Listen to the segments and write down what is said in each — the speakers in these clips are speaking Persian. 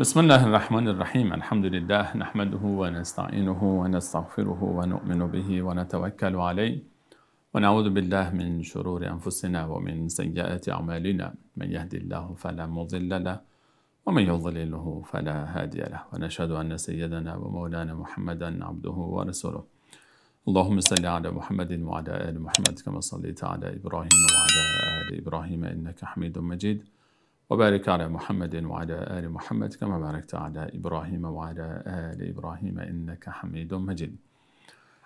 بسم الله الرحمن الرحیم. الحمد لله نحمده و نستعینه و نستغفره و نؤمن به و نتوکل علیه و نعوذ بالله من شرور انفسنا و من سیئات اعمالنا. من یهد الله فلا مضل له و من یضلله فلا هادی له و نشهد ان سیدنا و مولانا محمدا عبده و رسوله. اللهم صل علی محمد و علی آل محمد كما صليت على ابراهیم و علی آل ابراهیم انك حمید مجید و بارک علی محمد و علی آل محمد كما بارکت علی ابراهیم و علی آل ابراهیم انك حمید مجید.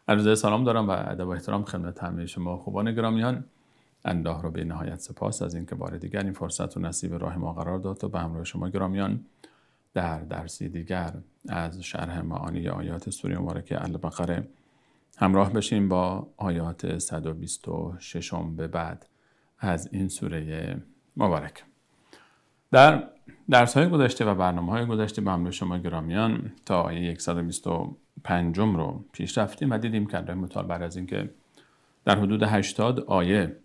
عرض سلام دارم و ادب و احترام خدمت همه شما خوبان گرامیان. الله را به نهایت سپاس از اینکه بار دیگر این فرصت و نصیب راه ما قرار داد و به همراه شما گرامیان در درسی دیگر از شرح معانی آیات سوره مبارکه البقره همراه بشیم با آیات 126 به بعد از این سوره مبارک. در درس‌های گذشته و برنامه‌های گذشته به همراه شما گرامیان تا آیه 125 رو پیش رفتیم و دیدیم که الله متعال بعد از اینکه در حدود 80 آیه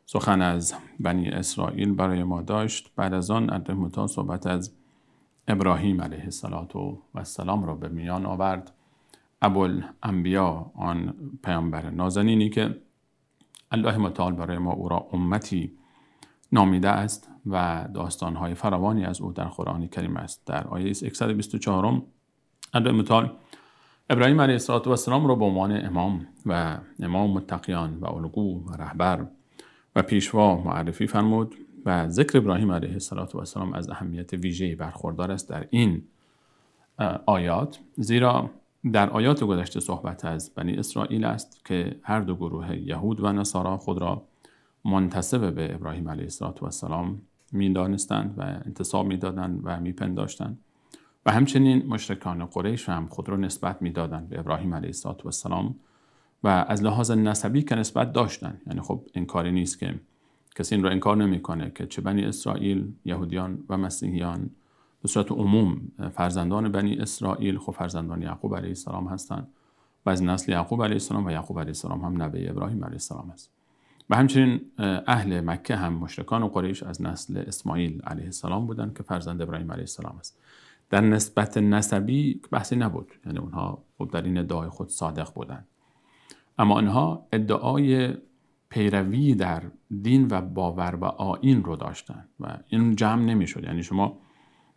سخن از بنی اسرائیل برای ما داشت، بعد از آن الله متعال صحبت از ابراهیم علیه السلام را به میان آورد، ابوالانبیا، آن پیامبر نازنینی که الله متعال برای ما او را امتی نامیده است و داستان‌های فراوانی از او در قرآن کریم است. در آیه 124 الله متعال ابراهیم علیه السلام را به عنوان امام متقیان و الگو و رهبر و پیشوا معرفی فرمود و ذکر ابراهیم علیه السلام از اهمیت ویژه‌ای برخوردار است در این آیات، زیرا در آیات گذشته صحبت از بنی اسرائیل است که هر دو گروه یهود و نصارا خود را منتسب به ابراهیم علیه السلام می‌دانستند و انتساب می‌دادند و می‌پنداشتند و همچنین مشرکان قریش هم خود را نسبت می‌دادند به ابراهیم علیه السلام و از لحاظ نسبی که نسبت داشتند. یعنی خب انکاری نیست که کسی این را انکار نمی‌کنه که چه بنی اسرائیل، یهودیان و مسیحیان به صورت عموم فرزندان بنی اسرائیل خب فرزندان یعقوب علیه السلام هستند و از نسل یعقوب علیه السلام و یعقوب علیه السلام هم نوه ابراهیم علیه السلام است. و همچنین اهل مکه هم مشرکان و قریش از نسل اسماعیل علیه السلام بودند که فرزند ابراهیم علیه السلام است. در نسبت نسبی بحثی نبود، یعنی اونها خب در این ادعای خود صادق بودند، اما آنها ادعای پیروی در دین و باور و آیین رو داشتند و این جمع نمی‌شد. یعنی شما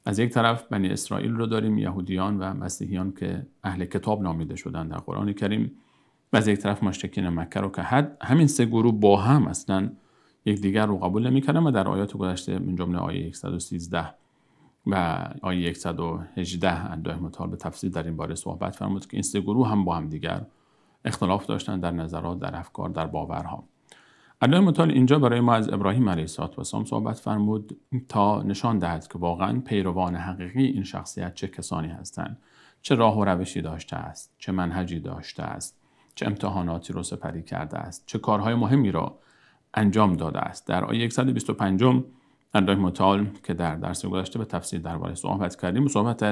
از یک طرف بنی اسرائیل رو داریم، یهودیان و مسیحیان که اهل کتاب نامیده شدند در قرآن کریم، و از یک طرف مشرکین مکه رو که همین سه گروه با هم اصلا یکدیگر رو قبول نمی‌کردن و در آیات گذشته من جمله آیه 113 و آیه 118 الله متعال به تفصیل در این باره صحبت فرمود که این سه گروه هم با هم دیگر اختلاف داشتن در نظرات، در افکار، در باورها. الله متعال اینجا برای ما از ابراهیم علیه السلام صحبت فرمود تا نشان دهد که واقعا پیروان حقیقی این شخصیت چه کسانی هستند، چه راه و روشی داشته است، چه منهجی داشته است، چه امتحاناتی رو سپری کرده است، چه کارهای مهمی را انجام داده است. در آیه 125 الله متعال که در درس گذشته به تفصیل درباره صحبت کردیم، صحبت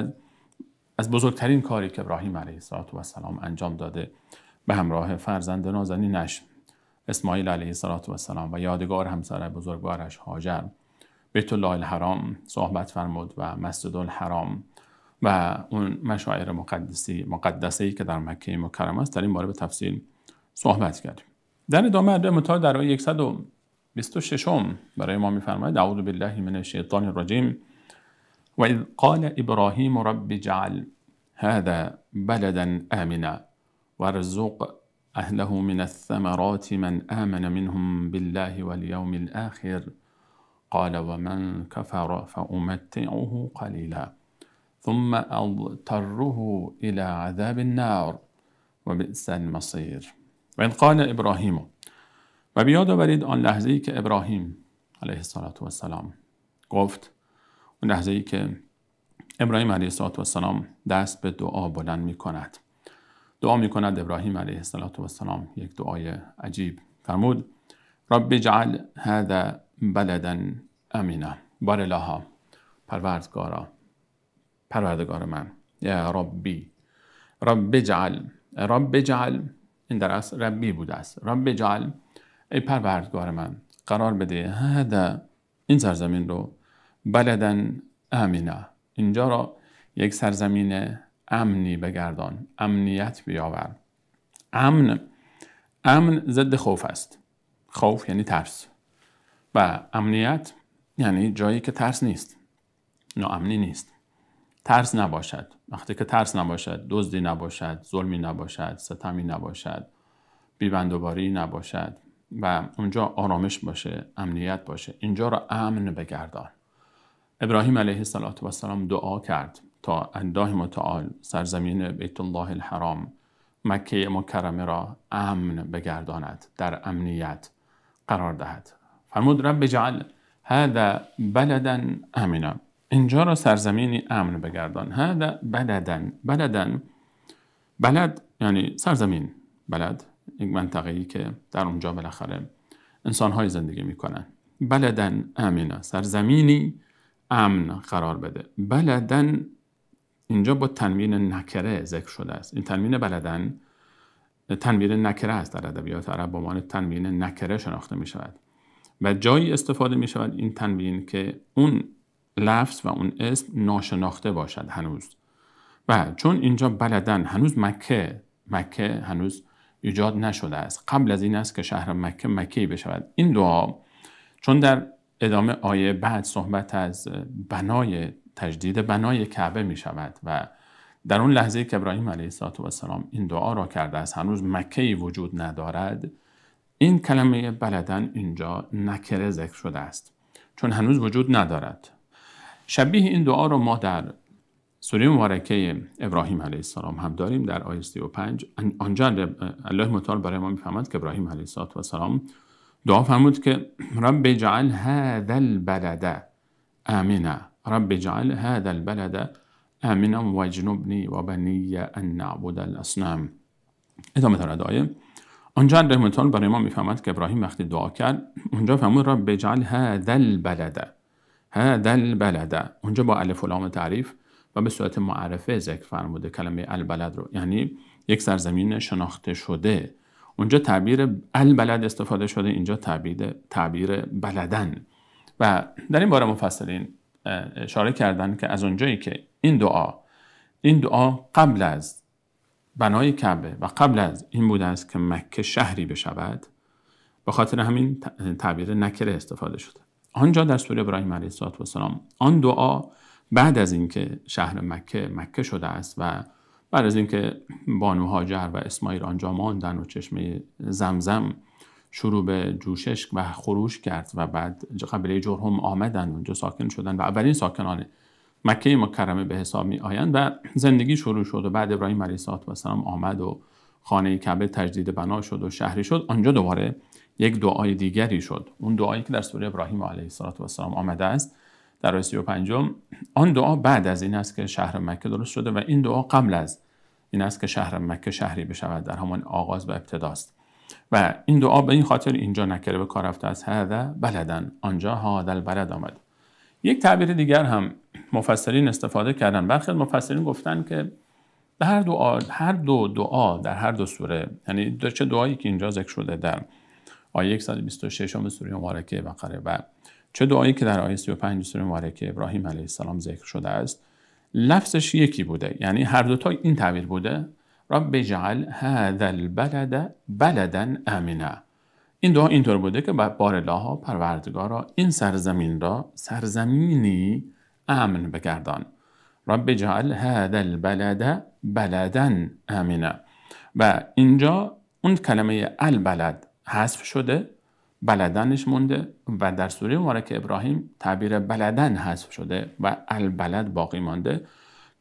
از بزرگترین کاری که ابراهیم علیه السلام انجام داده به همراه فرزند نازنینش اسماعیل علیه السلام و یادگار همسر بزرگوارش هاجر بیت الله الحرام صحبت فرمود و مسجد الحرام و اون مشاعر مقدسه‌ای که در مکه مکرمه است. در این باره به تفصیل صحبت کردیم. در ادامه الله متعال در آیه 126 برای ما می‌فرماید اعوذ بالله من الشیطان الرجیم و اذ قال ابراهیم رب اجعل هذا بلدا آمنا وارزق أهله من الثمرات من آمن منهم بالله واليوم الآخر قال ومن كفر فأمتعه قليلا ثم أضطره إلى عذاب النار وبئس المصير. و إذ قال ابراهیم، و بیاد آورید آن لحظه‌ای که ابراهیم علیه السلام گفت، اون لحظه‌ای که ابراهیم علیه السلام دست به دعا بلند می‌کند. دعا می‌کند ابراهیم علیه السلام یک دعای عجیب فرمود رب اجعل هذا بلدا آمنا، بار الها، پروردگار من، یا ربی، رب اجعل این در اصل ربی بوده است، رب اجعل ای پروردگار من قرار بده هذا این سرزمین رو بلدا آمنا، اینجا را یک سرزمین امنی بگردان، امنیت بیاور. امن ضد خوف است. خوف یعنی ترس و امنیت یعنی جایی که ترس نیست، ناامنی نیست، ترس نباشد. وقتی که ترس نباشد، دزدی نباشد، ظلمی نباشد، ستمی نباشد، بیبندوباری نباشد و اونجا آرامش باشه، امنیت باشه، اینجا را امن بگردان. ابراهیم علیه السلام دعا کرد تا الله متعال سرزمین بیت الله الحرام، مکه مکرمه را امن بگرداند، در امنیت قرار دهد. فرمود رب اجعل هذا بلدا آمنا، اینجا را سرزمینی امن بگردان. هذا بلد یعنی سرزمین، بلد یک منطقه‌ای که در اونجا بالاخره انسان‌های زندگی می‌کنن. بلدا آمنا، سرزمینی امن قرار بده. بلدن اینجا با تنوین نکره ذکر شده است. این تنوین بلدن تنوین نکره است، در ادبیات عرب با عنوان تنوین نکره شناخته می شود و جایی استفاده می شود این تنوین که اون لفظ و اون اسم ناشناخته باشد هنوز. و چون اینجا بلدن هنوز مکه هنوز ایجاد نشده است، قبل از این است که شهر مکه مکی بشود. این دعا چون در ادامه آیه بعد صحبت از تجدید بنای کعبه می شود و در اون لحظه که ابراهیم علیه السلام این دعا را کرده است هنوز مکه‌ای وجود ندارد، این کلمه بلدن اینجا نکره ذکر شده است چون هنوز وجود ندارد. شبیه این دعا را ما در سوره مبارکه ابراهیم علیه السلام هم داریم. در آیه 35 آنجا الله متعال برای ما می‌فرماید که ابراهیم علیه السلام دعا فرمود که رب اجعل هذا البلد آمنا، رب اجعل هذا البلد آمنا واجنبنی و بنی ان نعبد الاصنام. ادامه دارد آیه. آنجا الله متعال برای ما می‌فرماید که ابراهیم وقتی دعا کرد اونجا فرمود رب اجعل هذا البلد، اونجا با الف و لام تعریف و به صورت معرفه ذکر فرموده کلمه البلد رو، یعنی یک سرزمین شناخته شده. اونجا تعبیر البلد استفاده شده، اینجا تعبیر بلدن. و در این باره مفسرین اشاره کردن که از اونجایی که این دعا قبل از بنای کعبه و قبل از این بوده است که مکه شهری بشود، به خاطر همین تعبیر نکره استفاده شده. آنجا در سوره ابراهیم علیه السلام آن دعا بعد از اینکه شهر مکه شده است و بعد از اینکه بانو هاجر و اسماعیل آنجا ماندن و چشمه زمزم شروع به جوشش و خروش کرد و بعد قبیله جرهم آمدن اونجا ساکن شدن و اولین ساکنان مکه مکرمه به حساب می آیند و زندگی شروع شد و بعد ابراهیم علیه السلام آمد و خانه کعبه تجدید بنا شد و شهری شد. آنجا دوباره یک دعای دیگری شد، اون دعایی که در سوره ابراهیم علیه السلام آمده است در آیه 35. آن دعا بعد از این است که شهر مکه درست شده و این دعا قبل از این است که شهر مکه شهری بشود، در همان آغاز و ابتداست. و این دعا به این خاطر اینجا نکره به کار رفته است، هذا بلدن، آنجا هذا البلد آمد. یک تعبیر دیگر هم مفسرین استفاده کردن. برخی مفسرین گفتن که هر دو دعا در هر دو سوره، یعنی چه دعایی که اینجا ذکر شده در آیه 126 سوره مبارکه بقره و چه دعایی که در آیه 35 سوره مبارکه ابراهیم علیه السلام ذکر شده است، لفظش یکی بوده، یعنی هر دو تا این تعبیر بوده، رب اجعل هذا البلد بلدا آمنا. این دعا اینطور بوده که بار الله پروردگارا این سرزمین را سرزمینی امن بگردان. رب اجعل هذا البلد بلدا آمنا. و اینجا اون کلمه البلد حذف شده، بلدنش مونده و در سوره مبارکه ابراهیم تعبیر بلدن حذف شده و البلد باقی مانده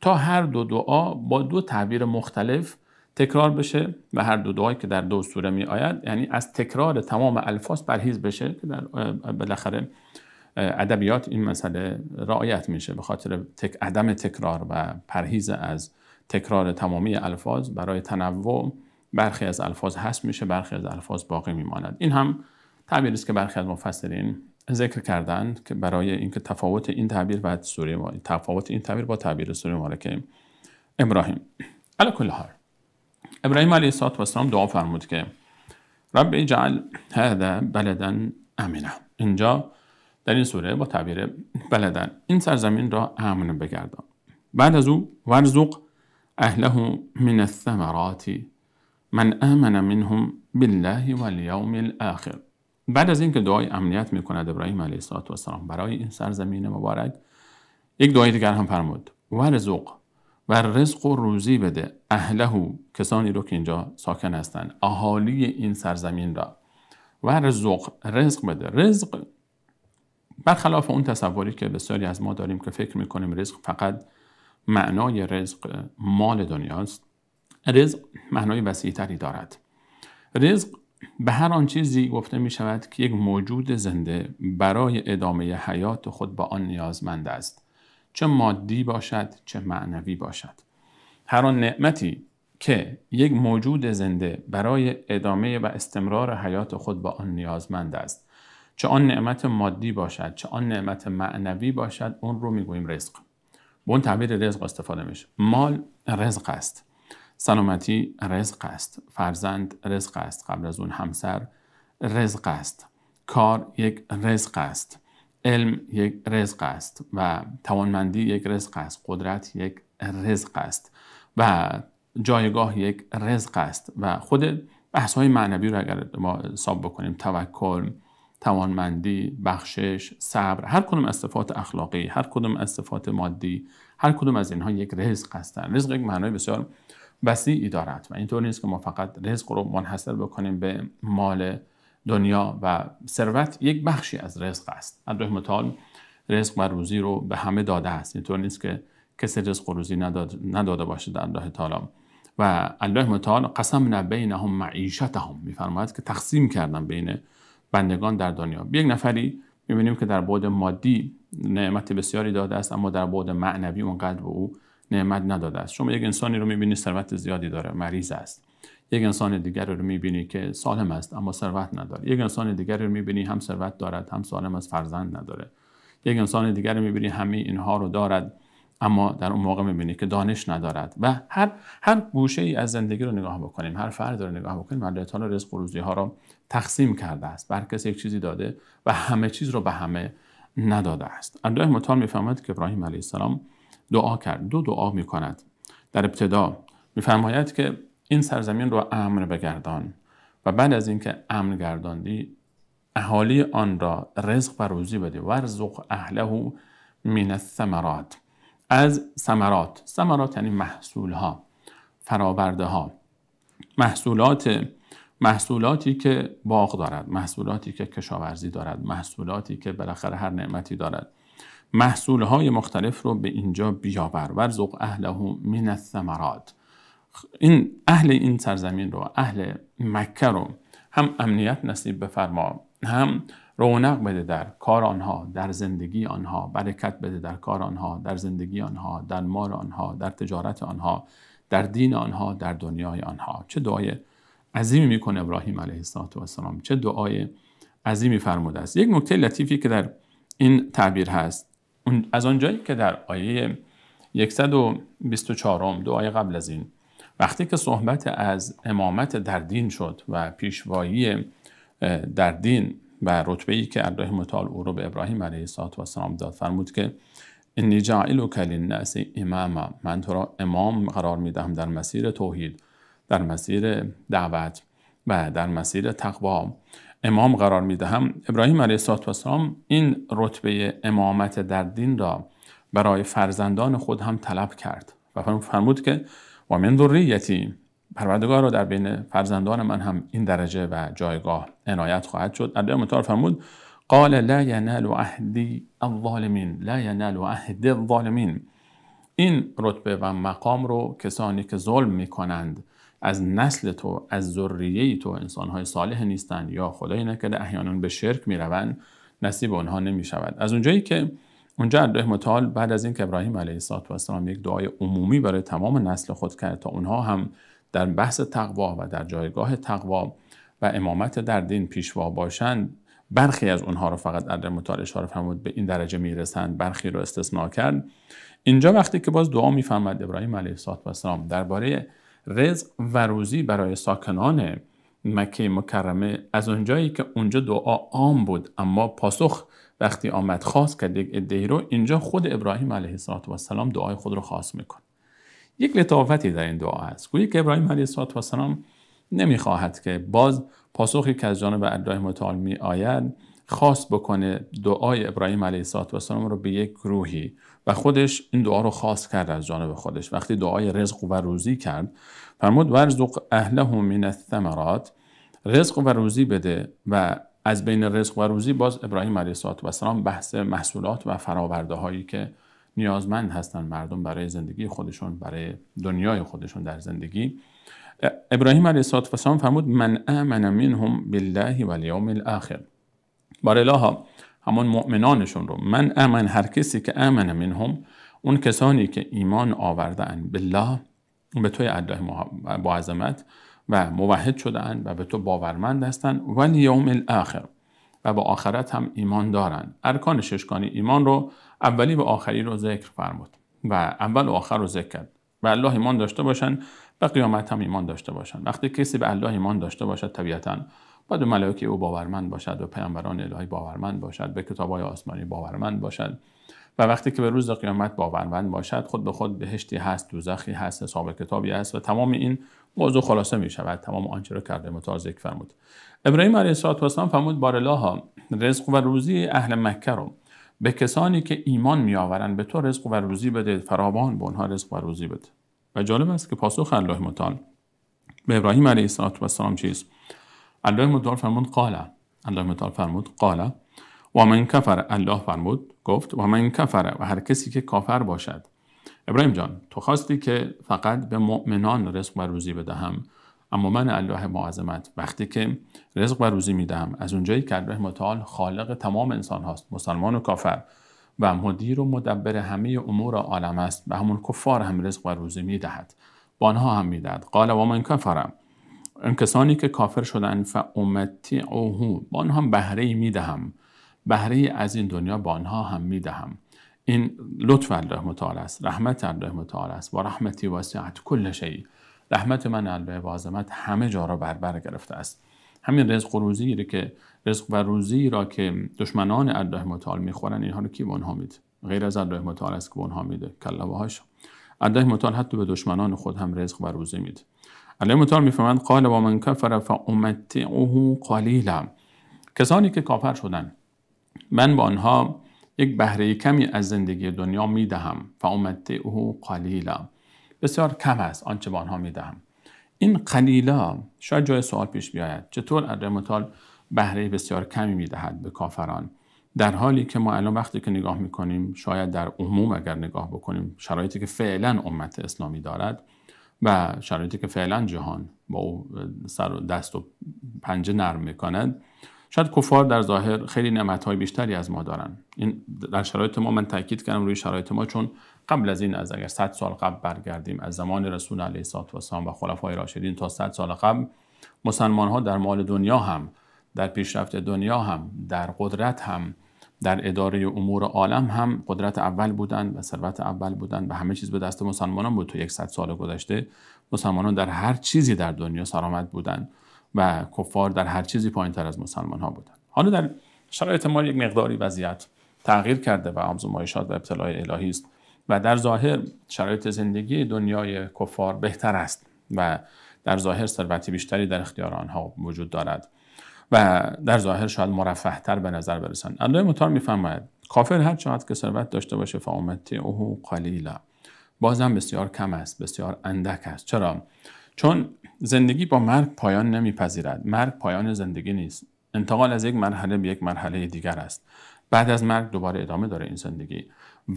تا هر دو دعا با دو تعبیر مختلف تکرار بشه و هر دو دعایی که در دو سوره می آید یعنی از تکرار تمام الفاظ پرهیز بشه که در بالاخره ادبیات این مسئله رعایت میشه به خاطر عدم تکرار و پرهیز از تکرار تمامی الفاظ. برای تنوع برخی از الفاظ حذف میشه، برخی از الفاظ باقی میماند. این هم تعبیری است که برخی از مفسرین ذکر کردند که برای اینکه تفاوت این تعبیر با تعبیر سوره مبارکه ابراهیم. علی کل حال ابراهیم علیه السلام دعا فرمود که رب اجعل هذا بلدا آمنا. اینجا در این سوره با تعبیر بلدن این سرزمین را امن بگردان. بعد از او ورزق اهله من الثمرات من آمن منهم بالله والیوم الاخر. بعد از اینکه دعای امنیت میکند ابراهیم علیه السلام برای این سرزمین مبارک، یک دعای دیگر هم فرمود ورزق، و رزق و روزی بده اهله، کسانی رو که اینجا ساکن هستند، اهالی این سرزمین را. ورزق، رزق بده. رزق برخلاف اون تصوری که بسیاری از ما داریم که فکر میکنیم رزق فقط معنای رزق مال دنیاست، رزق معنای وسیع‌تری دارد. رزق به هر آن چیزی گفته می شود که یک موجود زنده برای ادامه حیات خود با آن نیازمند است، چه مادی باشد چه معنوی باشد. هر آن نعمتی که یک موجود زنده برای ادامه و استمرار حیات خود با آن نیازمند است، چه آن نعمت مادی باشد چه آن نعمت معنوی باشد، اون رو میگوییم رزق. به اون تعبیر رزق استفاده میشه. مال رزق است، سلامتی رزق است، فرزند رزق است، قبل از اون همسر رزق است، کار یک رزق است، علم یک رزق است و توانمندی یک رزق است، قدرت یک رزق است و جایگاه یک رزق است. و خود بحث‌های معنوی رو اگر ما حساب بکنیم، توکل، توانمندی، بخشش، صبر، هر کدوم از صفات اخلاقی، هر کدوم از صفات مادی، هر کدوم از اینها یک رزق هستند. رزق یک معنای بسیار وسیعی دارد و اینطور نیست که ما فقط رزق رو منحصر بکنیم به مال دنیا و ثروت. یک بخشی از رزق است. الله متعال رزق و روزی رو به همه داده است. اینطور نیست که کسی رزق و روزی نداده باشه در الله تعالی. و الله متعال قسمنا بینهم معیشتهم، میفرماید که تقسیم کردن بین بندگان در دنیا. یک نفری میبینیم که در بعد مادی نعمت بسیاری داده است، اما در بعد معنوی اونقدر به او نعمت نداده است. شما یک انسانی رو میبینی ثروت زیادی داره، مریض است. یک انسان دیگر رو میبینی که سالم است اما ثروت نداره. یک انسان دیگر رو میبینی هم ثروت دارد هم سالم است، فرزند نداره. یک انسان دیگر رو میبینی همه اینها رو دارد اما در اون موقع میبینی که دانش ندارد. و هر گوشه ای از زندگی رو نگاه بکنیم، هر فرد رو نگاه بکنیم، الله تعالی رزق و روزی ها رو تقسیم کرده است. بر کسی یک چیزی داده و همه چیز رو به همه نداده است. الله متعال میفهمد که ابراهیم علیه السلام دعا کرد. دو دعا میکند. در ابتدا میفرماید که این سرزمین رو امن بگردان و بعد از اینکه امن گرداندی اهالی آن را رزق و روزی بده. ورزق اهله من الثمرات، از ثمرات. ثمرات یعنی محصول ها، فراورده ها، محصولاتی که باغ دارد، محصولاتی که کشاورزی دارد، محصولاتی که بالاخره هر نعمتی دارد. محصولهای مختلف رو به اینجا بیاور. ورزق اهله من الثمرات. این اهل این سرزمین رو، اهل مکه رو هم امنیت نصیب بفرما، هم رونق بده در کار آنها، در زندگی آنها، برکت بده در کار آنها، در زندگی آنها، در مال آنها، در تجارت آنها، در دین آنها، در دنیای آنها. چه دعای عظیمی میکنه ابراهیم علیه السلام، چه دعای عظیمی فرموده است. یک نکته لطیفی که در این تعبیر هست، از آنجایی که در آیه 124 دو آیه قبل از این وقتی که صحبت از امامت در دین شد و پیشوایی در دین و رتبه‌ای که الله متعال او رو به ابراهیم علیه السلام داد، فرمود که انی جاعلک للناس اماما، من تو را امام قرار میدهم در مسیر توحید، در مسیر دعوت و در مسیر تقوا امام قرار میدهم. ابراهیم علیه السلام این رتبه امامت در دین را برای فرزندان خود هم طلب کرد و فرمود که و من ذریتی، پروردگار را در بین فرزندان من هم این درجه و جایگاه عنایت خواهد شد. الله متعال فرمود قال لا ینال عهد الظالمین، لا ینال عهد الظالمین. این رتبه و مقام رو کسانی که ظلم میکنند از نسل تو، از ذریه تو، انسانهای صالح نیستند یا خدای نکرده احیانا به شرک میروند، نصیب اونها نمیشود. از اونجایی که اونجا الله متعال بعد از اینکه ابراهیم علیه السلام یک دعای عمومی برای تمام نسل خود کرد تا اونها هم در بحث تقوا و در جایگاه تقوا و امامت در دین پیشوا باشند، برخی از اونها رو فقط الله متعال اشاره فرمود به این درجه میرسند، برخی رو استثناء کرد. اینجا وقتی که باز دعا میفرماد ابراهیم علیه السلام درباره رزق و روزی برای ساکنان مکه مکرمه، از اونجایی که اونجا دعا عام بود اما پاسخ وقتی آمد خواست کرد یک عده‌ای رو، اینجا خود ابراهیم علیه السلام دعای خود رو خواست میکنه. یک لطافتی در این دعا هست. گویی که ابراهیم علیه السلام نمیخواهد که باز پاسخی که از جانب الله متعال می آید خاص بکنه دعای ابراهیم علیه السلام رو به یک روحی و خودش این دعا رو خاص کرد از جانب خودش. وقتی دعای رزق و روزی کرد فرمود ورزق اهله من الثمرات، رزق و روزی بده. و از بین رزق و روزی باز ابراهیم علیه السلام بحث محصولات و فراورده هایی که نیازمند هستند مردم برای زندگی خودشون، برای دنیای خودشون در زندگی. ابراهیم علیه السلام فرمود من آمن منهم بالله والیوم الاخر. بارالله همون مؤمنانشون رو من آمن، هر کسی که آمن منهم، اون کسانی که ایمان آوردن بالله، به توی الله با عظمت و موحد شدن و به تو باورمند هستند، والیوم الاخر، و با آخرت هم ایمان دارن. ارکان ششگانه ایمان رو اولی و آخری رو ذکر فرمود و اول و آخر رو ذکر کرد. به الله ایمان داشته باشن، به قیامت هم ایمان داشته باشن. وقتی کسی به الله ایمان داشته باشد طبیعتاً باید به ملائکه او باورمند باشد و پیامبران الهی باورمند باشد، به کتاب‌های آسمانی باورمند باشد. و وقتی که به روز قیامت باورمند باشد، خود به خود بهشتی هست، دوزخی هست، حساب کتابی هست و تمام این موضوع خلاصه می شود. تمام آنچه را کرده متعال ذکر فرمود. ابراهیم علیه السلام فرمود بارالله رزق و روزی اهل مکه رو به کسانی که ایمان می آورند به تو رزق و روزی بده، فراوان به اونها رزق و روزی بده. و جالب است که پاسخ الله متعال به ابراهیم علیه السلام چیست؟ الله متعال فرمود قال و من کفر، الله فرمود گفت و من کفر، و هر کسی که کافر باشد. ابراهیم جان تو خواستی که فقط به مؤمنان رزق و روزی بدهم، اما من الله معظمت وقتی که رزق و روزی میدهم از اونجایی که الله متعال خالق تمام انسان هاست، مسلمان و کافر، و مدیر و مدبر همه امور عالم است، به همون کفار هم رزق و روزی میدهد، با آنها هم میدهد. قال و من کفرم، این کسانی که کافر شدن فامتعه، با آنها هم بهره میدهم، بهره از این دنیا با آنها هم میدهم. این لطف الله متعال است، رحمت الله متعال است. و رحمتی وسعت کل شیء، رحمت من الله با عظمت همه جا را بر گرفته است. همین رزق و روزی را که دشمنان الله متعال میخورن، اینها رو کی به آنها میده؟ غیر از الله متعال است که به آنها میده. کلا و حاشا. الله متعال حتی به دشمنان خود هم رزق و روزی میده. الله متعال میفرماید قال و من کفر فامتعه قلیلا، کسانی که کافر شدن من با آنها یک بهره کمی از زندگی دنیا میدهم. فامتعه قلیلا، بسیار کم است آنچه با آنها میدهم. این قلیلا شاید جای سوال پیش بیاید، چطور الله متعال بهره بسیار کمی میدهد به کافران، در حالی که ما الان وقتی که نگاه میکنیم، شاید در عموم اگر نگاه بکنیم، شرایطی که فعلا امت اسلامی دارد و شرایطی که فعلا جهان با او سر و دست و پنجه نرم میکند، شاید کفار در ظاهر خیلی نعمت‌های بیشتری از ما دارن. این در شرایط ما، من تاکید کردم روی شرایط ما، چون قبل از این، از اگر 100 سال قبل برگردیم، از زمان رسول علیه السلام و خلفای راشدین تا 100 سال قبل، مسلمان‌ها در مال دنیا هم، در پیشرفت دنیا هم، در قدرت هم، در اداره امور عالم هم قدرت اول بودند و ثروت اول بودند و همه چیز به دست مسلمانان بود. تو 100 سال گذشته مسلمانان در هر چیزی در دنیا سرآمد بودند و کفار در هر چیزی پایین‌تر از مسلمان‌ها بودند. حالا در شرایط ما یک مقداری وضعیت تغییر کرده و آزمایشات و ابتلای الهی است و در ظاهر شرایط زندگی دنیای کفار بهتر است و در ظاهر ثروتی بیشتری در اختیار آنها وجود دارد و در ظاهر شاید مرفه‌تر به نظر برسند. الله متعال می‌فرماید کافر هر چقدر که ثروت داشته باشه فامتعه قلیلا، بازم بسیار کم است، بسیار اندک است. چرا؟ چون زندگی با مرگ پایان نمیپذیرد. مرگ پایان زندگی نیست. انتقال از یک مرحله به یک مرحله دیگر است. بعد از مرگ دوباره ادامه داره این زندگی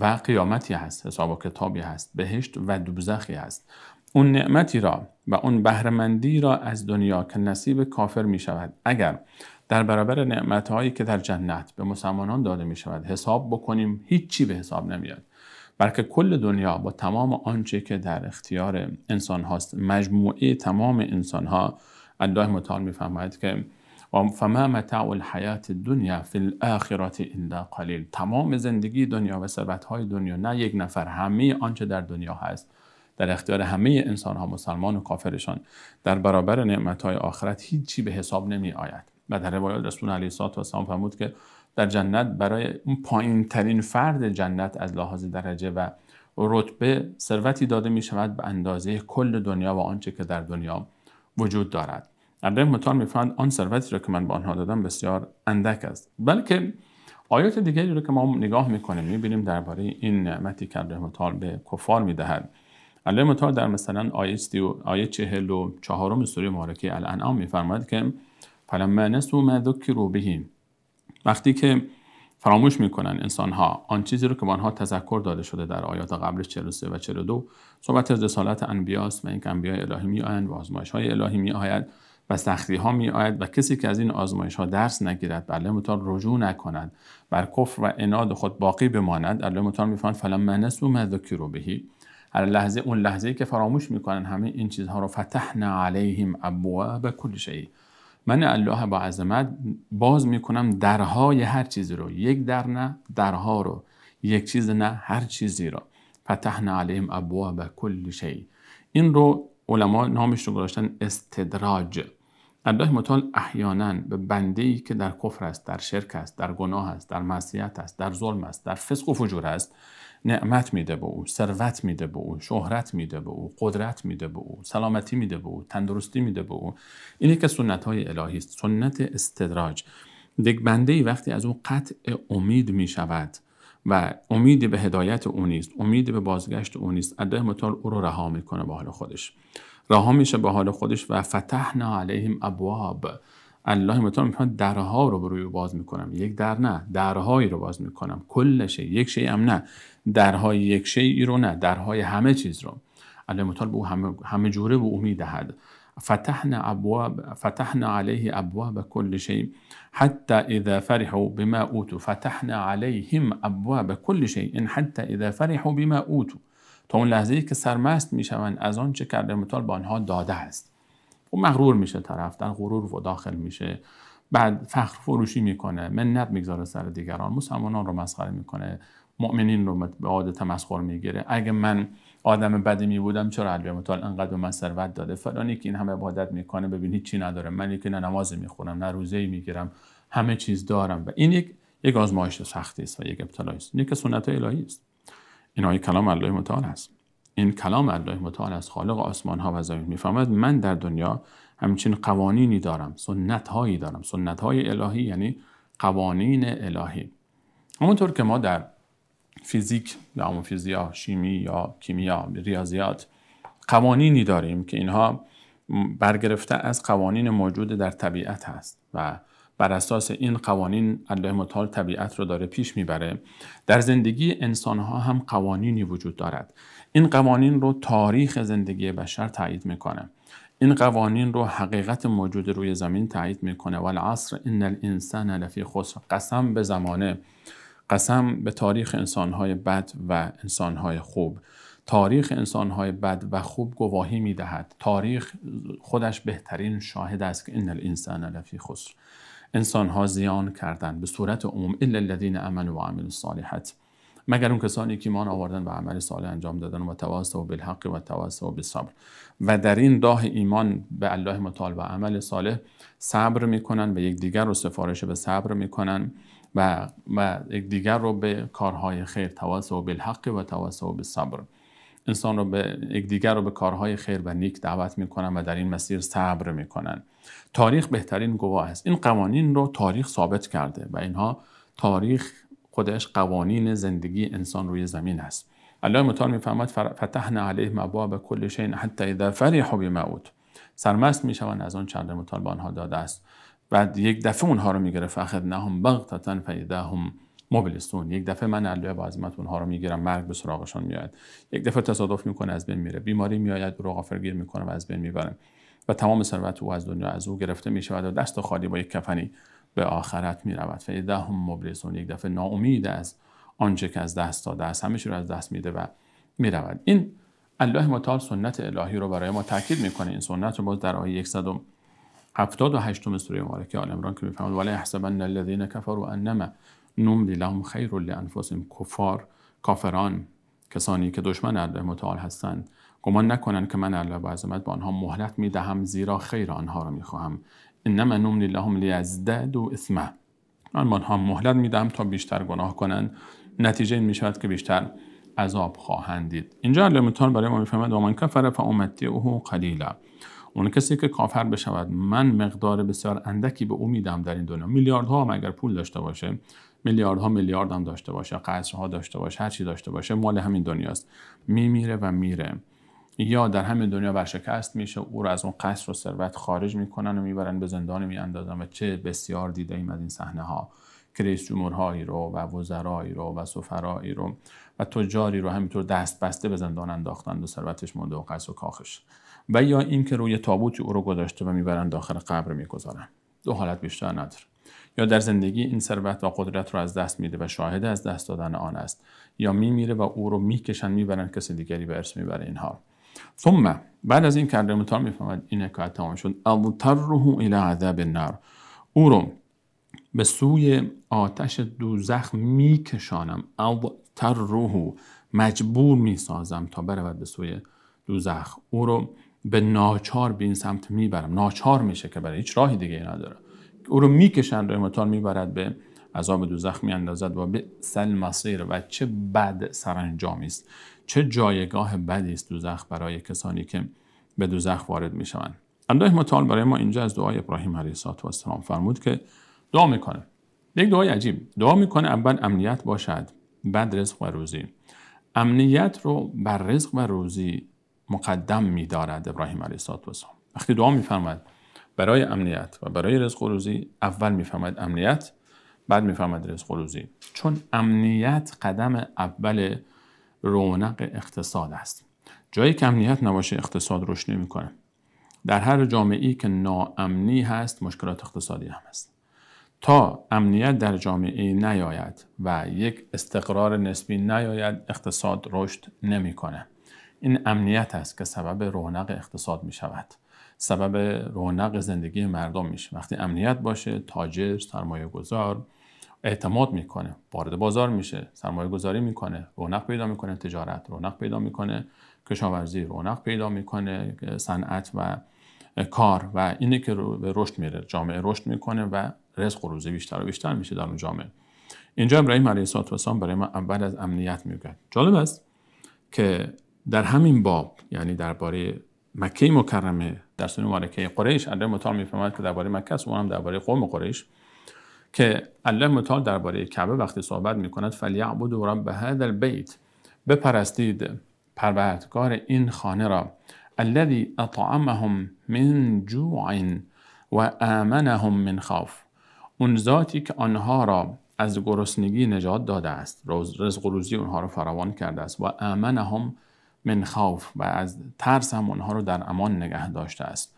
و قیامتی هست، حساب و کتابی هست، بهشت و دوزخی هست. اون نعمتی را و اون بهره‌مندی را از دنیا که نصیب کافر می شود، اگر در برابر نعمت‌هایی که در جنت به مسلمانان داده می شود حساب بکنیم، هیچی به حساب نمیاد. بلکه کل دنیا با تمام آنچه که در اختیار انسان هاست، مجموعه تمام انسان ها، الله متعال می‌فرماید که فما متاع الحیات الدنیا فی الاخره الا قلیل، تمام زندگی دنیا و ثروت‌های دنیا، نه یک نفر، همه آنچه در دنیا هست در اختیار همه انسان ها، مسلمان و کافرشان، در برابر نعمت‌های آخرت هیچی به حساب نمی آید. و در روایات رسول علیه السلام فرمود که در جنت برای اون پایین ترین فرد جنت از لحاظ درجه و رتبه ثروتی داده می شود به اندازه کل دنیا و آنچه که در دنیا وجود دارد. الله متعال می‌فرماید آن ثروتی را که من به آنها دادم بسیار اندک است. بلکه آیات دیگری رو که ما نگاه می‌کنیم می‌بینیم درباره این نعمتی که الله متعال به کفار می‌دهد. الله متعال در مثلا آیه 44 سوره مبارکه الانعام می‌فرماید که فلما نسوا ما ذکروا به، وقتی که فراموش میکنن انسان‌ها آن چیزی رو که به آنها تذکر داده شده در آیات قبلش 43 و 42 صحبت از رسالت انبیاست و اینکه انبیاء الهی میآیند و آزمایش‌های الهی میآید و سختی‌ها میآید و کسی که از این آزمایش‌ها درس نگیرد به الله متعال رجوع نکند بر کفر و عناد خود باقی بماند، الله متعال میفرماید فلما نسوا ما ذکروا به، هر اون لحظه‌ای که فراموش میکنن همه این چیزها رو فتحنا علیهم ابواب کل شیء، من الله با عظمت باز میکنم درهای هر چیزی رو، یک در نه درها رو، یک چیز نه هر چیزی رو، فتحنا علیهم ابواب کل شیء. این رو علما نامش رو گذاشتن استدراج. الله متعال احیانا به بنده‌ای که در کفر است، در شرک است، در گناه است، در معصیت است، در ظلم است، در فسق و فجور است، نعمت میده به او، ثروت میده به او، شهرت میده به او، قدرت میده به او، سلامتی میده به او، تندرستی میده به او. اینی که سنت های الهی است، سنت استدراج. یک بنده‌ای وقتی از او قطع امید میشود و امیدی به هدایت او نیست، امیدی به بازگشت او نیست، الله متعال او رو رها میکنه به حال خودش، رها میشه به حال خودش و فتحنا علیهم ابواب. الله متعال میگه درها رو روی باز میکنم، یک در نه درهایی رو باز میکنم، کل شی، یک شی هم نه، درهای یک شی رو نه، درهای همه چیز رو. الله متعال به او همه جوره به او میدهد. فتحنا علیه ابواب کل شی حتی اذا فرحوا بما اوتوا، فتحنا علیهم ابواب کل شی حتی اذا فرحوا بما اوتوا، تا اون لحظه‌ای که سرمست میشوند از آن چه که الله متعال به آنها داده است. و مغرور میشه، طرف در غرور و داخل میشه، بعد فخر فروشی میکنه، منت میگذاره سر دیگران، مسلمانان رو مسخره میکنه، مؤمنین رو به عاد تمسخر میگیره. اگه من آدم بدی میبودم چرا الله متعال انقدر به من ثروت داده؟ فلانی که این همه عبادت میکنه ببین هیچی نداره، من که نه نماز میخونم نه روزه میگیرم، همه چیز دارم. و این یک آزمایش سختی است و یک ابتلایی است. این که سنت الهی است. این کلام الله متعال است. این کلام الله متعال است، خالق آسمان ها و زمین. میفهمد من در دنیا همچین قوانینی دارم، سنت هایی دارم. سنت های الهی یعنی قوانین الهی. همونطور که ما در فیزیک یا فیزیا، شیمی یا کیمیا، ریاضیات قوانینی داریم که اینها برگرفته از قوانین موجود در طبیعت هست و بر اساس این قوانین الله متعال طبیعت رو داره پیش میبره. در زندگی انسان ها هم قوانینی وجود دارد. این قوانین رو تاریخ زندگی بشر تایید میکنه. این قوانین رو حقیقت موجود روی زمین تایید میکنه. والعصر ان الانسان لفی خسر، قسم به زمانه، قسم به تاریخ انسانهای بد و انسانهای خوب. تاریخ انسانهای بد و خوب گواهی میدهد. تاریخ خودش بهترین شاهد است که ان الانسان لفی خسر، انسانها زیان کردند به صورت عموم، الا الذین آمنوا و عملوا الصالحات، مگر اون کسانی که ایمان آوردن و عمل صالح انجام دادن و تواصوا بالحق و تواصوا بالصبر، و در این راه ایمان به الله متعال و عمل صالح صبر میکنن و یکدیگر رو سفارش به صبر میکنن و یکدیگر رو به کارهای خیر، تواصوا بالحق و تواصوا بالصبر، انسان رو به یکدیگر رو به کارهای خیر و نیک دعوت میکنن و در این مسیر صبر میکنن. تاریخ بهترین گواه است. این قوانین رو تاریخ ثابت کرده و اینها تاریخ خودش قوانین زندگی انسان روی زمین است. الله متعال میفرماید فتحنا علیهم ابواب کل شیء حتی اذا فرحوا بما اوتوا، سرمست میشوند از آن چه الله متعال به آنها داده است. بعد یک دفعه اونها رو میگیره، فاخذناهم بغتة فاذا هم مبلسون، یک دفعه من الله با عظمت اونها رو میگیرم، مرگ به سراغشان میاد، یک دفعه تصادف میکنه از بین میره، بیماری میآید رو غافلگیر میکنه و از بین میبره و تمام ثروت او از دنیا از او گرفته میشود و دست خالی با یک کفنی به آخرت میرود. فاذا هم مبلسون، یک دفعه ناامید از آنچه که از دست داده است، همه چیز رو از دست میده و میرود. این الله متعال سنت الهی رو برای ما تاکید میکنه. این سنت رو باز در آیه 178 سوره مبارکه آل عمران که میفرماید ولا يحسبن الذين كفروا انما نملی لهم خیر لانفسهم، کافران، کسانی که دشمن الله متعال هستند، گمان نکنند که من الله با عظمت با آنها مهلت میدهم زیرا خیر آنها را میخواهم. انما نملی لهم لیزدادوا اثما، من آنها مهلت میدم تا بیشتر گناه کنند، نتیجه این میشود که بیشتر عذاب خواهند دید. اینجا الله متعال برای ما میفهمد و من کفر فامتعه قلیلا، اون کسی که کافر بشود من مقدار بسیار اندکی به او میدم در این دنیا. میلیاردها هم اگر پول داشته باشه، میلیاردها میلیارد هم داشته باشه، قصرها داشته باشه، هر چی داشته باشه، مال همین دنیاست، میمیره و میره. یا در همین دنیا ورشکست میشه، او رو از اون قصر و ثروت خارج میکنن و میبرن به زندان میاندازن. و چه بسیار دیده ایم از این صحنه ها که رئیس جمهورهایی رو و وزرایی رو و سفرایی رو و تجاری رو همینطور دست بسته به زندان انداختند و ثروتش مونده و قصر و کاخش. و یا این که روی تابوتی او رو گذاشته و میبرن داخل قبر میگذارن. دو حالت بیشتر نداره. یا در زندگی این ثروت و قدرت رو از دست میده و شاهد از دست دادن آن است، یا میمیره و او رو میکشن میبرن کسی دیگری به ارث میبره. اینها ثم بعد از این که الله متعال میفهمد این حکایت تمام شد، اضطره الی عذاب النار، او رو به سوی آتش دوزخ میکشانم. اضطره، مجبور میسازم تا برود به سوی دوزخ. او رو به ناچار به این سمت میبرم. ناچار میشه که برای هیچ راهی دیگه نداره. او رو میکشن، الله متعال میبرد به عذاب دوزخ میاندازد و بئس المصیر، و چه بد سرانجامی است، چه جایگاه بدی است دوزخ برای کسانی که به دوزخ وارد میشوند. الله متعال برای ما اینجا از دعای ابراهیم علیه السلام فرمود که دعا میکنه. یک دعای عجیب دعا میکنه. اول امنیت باشد، بعد رزق و روزی. امنیت رو بر رزق و روزی مقدم می‌دارد ابراهیم علیه السلام. وقتی دعا می‌فرماید برای امنیت و برای رزق و روزی، اول می‌فرماید امنیت، بعد می‌فرماید رزق و روزی، چون امنیت قدم اول رونق اقتصاد است. جایی که امنیت نباشه اقتصاد رشد نمی‌کنه. در هر جامعه‌ای که ناامنی هست مشکلات اقتصادی هم هست. تا امنیت در جامعه نیاید و یک استقرار نسبی نیاید اقتصاد رشد نمی‌کنه. این امنیت است که سبب رونق اقتصاد می شود، سبب رونق زندگی مردم میشه. وقتی امنیت باشه تاجر، سرمایه گذار اعتماد میکنه، وارد بازار میشه، سرمایه گذاری میکنه، رونق پیدا میکنه، تجارت رونق پیدا میکنه، کشاورزی رونق پیدا میکنه، صنعت و کار، و اینه که به رشد میره، جامعه رشد میکنه و رزق و روزی بیشتر و بیشتر میشه در اون جامعه. اینجا ابراهیم علیه السلام برای ما اول از امنیت میگه. جالب است که در همین باب، یعنی درباره مکه مکرمه در سوره مبارکه قریش، الله متعال میفرماید که درباره مکه است و هم درباره قوم قریش، که الله متعال درباره کعبه وقتی صحبت میکند فلیعبدوا رب هذا البیت، بپرستید پروردگار این خانه را، الذی اطعمهم من جوع و آمنهم من خوف، اون ذاتی که آنها را از گرسنگی نجات داده است، رزق و روزی اونها را فراوان کرده است، و آمنهم من خوف، و از ترس هم اونها رو در امان نگه داشته است.